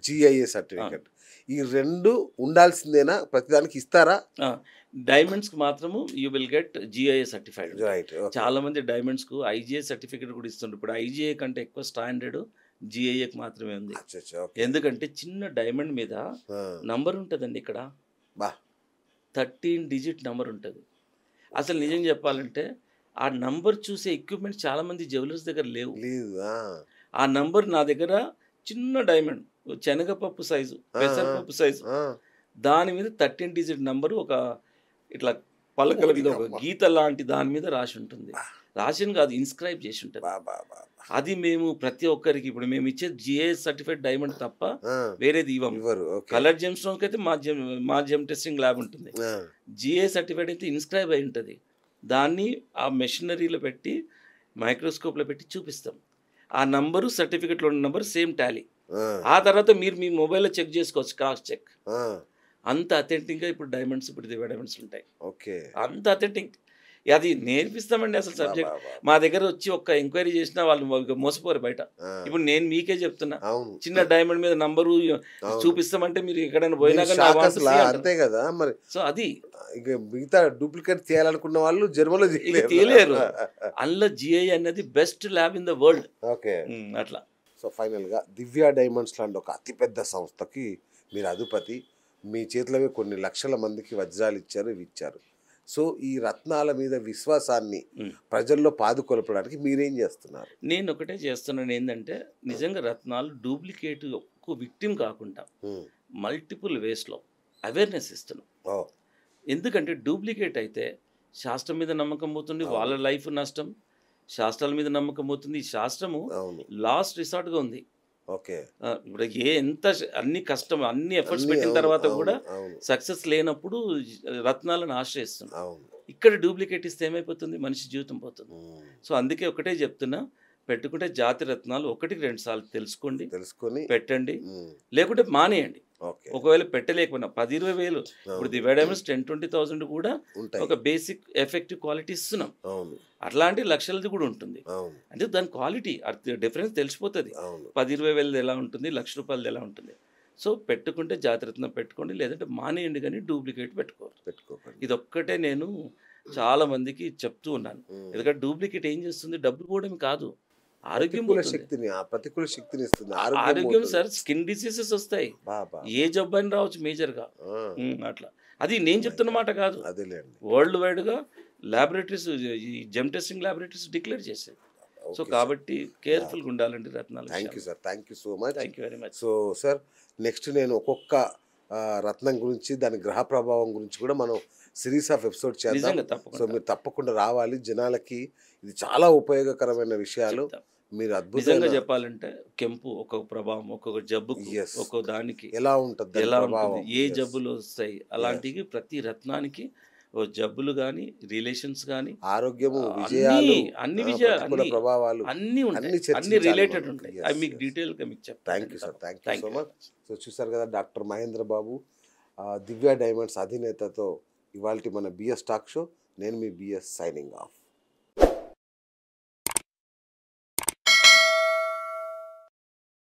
జిఐఏ సర్టిఫికెట్, ఈ రెండు ఉండాల్సిందేనా? ప్రతిదానికి ఇస్తారా? డైమండ్స్కి మాత్రము you will get GIA certified. Right. చాలా మంది డైమండ్స్కు ఐజిఏ సర్టిఫికెట్ కూడా ఇస్తుండ్రు. ఇప్పుడు ఐజిఏ కంటే ఎక్కువ స్టాండర్డ్ జిఐఏకి మాత్రమే ఉంది. ఎందుకంటే చిన్న డైమండ్ మీద నంబర్ ఉంటుందండి. ఇక్కడ 13 డిజిట్ నంబర్ ఉంటుంది. అసలు నిజం చెప్పాలంటే ఆ నంబర్ చూసే ఎక్విప్మెంట్స్ చాలా మంది జ్యువెలర్స్ దగ్గర లేవు. ఆ నంబర్ నా దగ్గర చిన్న డైమండ్, శనగపప్పు సైజు, పెసరపప్పు సైజు, దాని మీద 13 డిజిట్ నంబరు ఒక ఇట్లా పలకల మీద ఒక గీత లాంటి దాని మీద రాసి ఉంటుంది. రాసిన కాదు, ఇన్స్క్రైబ్ చేసి ఉంటుంది. అది మేము ప్రతి ఒక్కరికి, ఇప్పుడు మేము ఇచ్చే జిఏ సర్టిఫైడ్ డైమండ్ తప్ప వేరేది ఇవ్వరు. కలర్ జెమ్ స్టోన్కి అయితే మా జెమ్ టెస్టింగ్ ల్యాబ్ ఉంటుంది. జిఏ సర్టిఫైడ్ అయితే ఇన్స్క్రైబ్ అయి ఉంటుంది. దాన్ని ఆ మెషినరీలో పెట్టి మైక్రోస్కోప్లో పెట్టి చూపిస్తాం. ఆ నంబరు సర్టిఫికెట్లో ఉన్న నంబరు సేమ్ టాలీ. ఆ తర్వాత మీరు మీ మొబైల్లో చెక్ చేసుకోవచ్చు, క్రాస్ చెక్. అంత అథెంటిక్గా ఇప్పుడు డైమండ్స్, ఇప్పుడు దివ్య డైమండ్స్ ఉంటాయి. ఓకే, అంత అథెంటిక్. అది నేర్పిస్తామండి. అసలు సబ్జెక్ట్ మా దగ్గర వచ్చి ఒక్క ఎంక్వైరీ చేసినా వాళ్ళు మోసపోరు బయట. ఇప్పుడు నేను మీకే చెప్తున్నా, చిన్న డైమండ్ మీద నంబరు చూపిస్తామంటే మీరు ఎక్కడైనా పోయినా అంతే కదా మరి. సో అది మిగతా డూప్లికేట్ చేయాలనుకున్న వాళ్ళు జర్మలో తీయలేరు. అందులో జిఐ అనేది best lab in the world. Okay, అట్లా. సో ఫైనల్గా దివ్య డైమండ్స్ లాంటి ఒక అతిపెద్ద సంస్థకి మీరు అధిపతి. మీ చేతిలోనే కొన్ని లక్షల మందికి వజ్రాలు ఇచ్చారు, ఇవి ఇచ్చారు. సో ఈ రత్నాల మీద విశ్వాసాన్ని ప్రజల్లో పాదుకొల్పడానికి మీరేం చేస్తున్నారు? నేను ఒకటే చేస్తున్నాను, ఏంటంటే నిజంగా రత్నాలు డూప్లికేట్ విక్టిమ్ కాకుండా మల్టిపుల్ వేస్లో అవేర్నెస్ ఇస్తున్నాం. ఎందుకంటే డూప్లికేట్ అయితే శాస్త్రం మీద నమ్మకం పోతుంది, వాళ్ళ లైఫ్ నష్టం. శాస్త్రాల మీద నమ్మకం పోతుంది. ఈ శాస్త్రము లాస్ట్ రిసార్ట్గా ఉంది. ఓకే, ఇప్పుడు ఎంత అన్ని కష్టం, అన్ని ఎఫర్ట్స్ పెట్టిన తర్వాత కూడా సక్సెస్ లేనప్పుడు రత్నాలను ఆశ్రయిస్తున్నాం. ఇక్కడ డూప్లికేట్ ఇస్తే ఏమైపోతుంది? మనిషి జీవితం పోతుంది. సో అందుకే ఒకటే చెప్తున్నా, పెట్టుకుంటే జాతి రత్నాలు 1-2 సార్లు తెలుసుకొని పెట్టండి, లేకుంటే మానేయండి. ఒకవేళ పెట్టలేకపోయినా 10-20 వేలు, ఇప్పుడు ది డైమండ్స్ 10-20,000 కూడా ఒక బేసిక్ ఎఫెక్టివ్ క్వాలిటీ ఇస్తున్నాం. అట్లాంటి లక్షలది కూడా ఉంటుంది. అంటే దాని క్వాలిటీ డిఫరెన్స్ తెలిసిపోతుంది. 10-20 వేలది ఎలా ఉంటుంది, ₹1,00,000 ఎలా ఉంటుంది. సో పెట్టుకుంటే జాతిరత్నం పెట్టుకోండి, లేదంటే మానేయండి, కానీ డూప్లికేట్ పెట్టుకోకండి. ఇదొక్కటే నేను చాలా మందికి చెప్తూ ఉన్నాను. ఎందుకంటే డూప్లికేట్ ఏం చేస్తుంది? డబ్బులు పోవడం కాదు, ప్రతికూల శక్తిని ఇస్తుంది. ఆరోగ్యం సార్, స్కిన్ డిసీజెస్ వస్తాయి, ఏ జబ్బు అని రావచ్చు మేజర్గా. అట్లా అది నేను చెప్తున్న మాట కాదు, వరల్డ్ వైడ్గా ల్యాబొరేటరీస్ ఈ జెమ్ టెస్టింగ్ ల్యాబొరేటరీస్ డిక్లేర్ చేశాయి. So okay sir. కాబట్టి కేర్ఫుల్గా ఉండాలండి రత్నాల thank you sir, thank you so much. Thank you very much. So sir, next నేను ఒక్కొక్క రత్నం గురించి, దాని గ్రహ ప్రభావం గురించి కూడా మనం సిరీస్ ఆఫ్ ఎపిసోడ్ చేద్దాం. నిజంగా సో తప్పకుండా మీరు తప్పకుండా రావాలి. జనాలకి ఇది చాలా ఉపయోగకరమైన విషయాలు. చెప్తాం. మీరు నిజంగా అద్భుతంగా చెప్పాలంటే కెంపు ఒక్కొక్క ప్రభావం, ఒక్కొక్క జబ్బుకు, Yes. ఒక్కో దానికి ఎలా ఉంటుంది దాని ఎలా ప్రభావం. ఉంటుంది, ఏ Yes. జబ్బులు వస్తాయి, అలాంటివి ప్రతి రత్నానికి ఓ జబ్బులు కానీ రిలేషన్స్ కానీ ఆరోగ్యము, విజయాలు, అన్ని విజయాలు ప్రతికూల ప్రభావాలు అన్నీ ఉంటాయి, అన్ని అన్ని చర్చించాలి రిలేటెడ్ మనం. ఉంటాయి. Yes, అవి మీకు yes. డీటెయిల్గా మీకు చెప్తాను. Thank you sir, thank you Thank so you much. very much. So చూసారు కదా, డాక్టర్ మహేంద్ర బాబు దివ్య డైమండ్స్ అధినేతతో ఇవాళ మన బిఎస్ టాక్ షో. నేను మీ బిఎస్ సైనింగ్ ఆఫ్.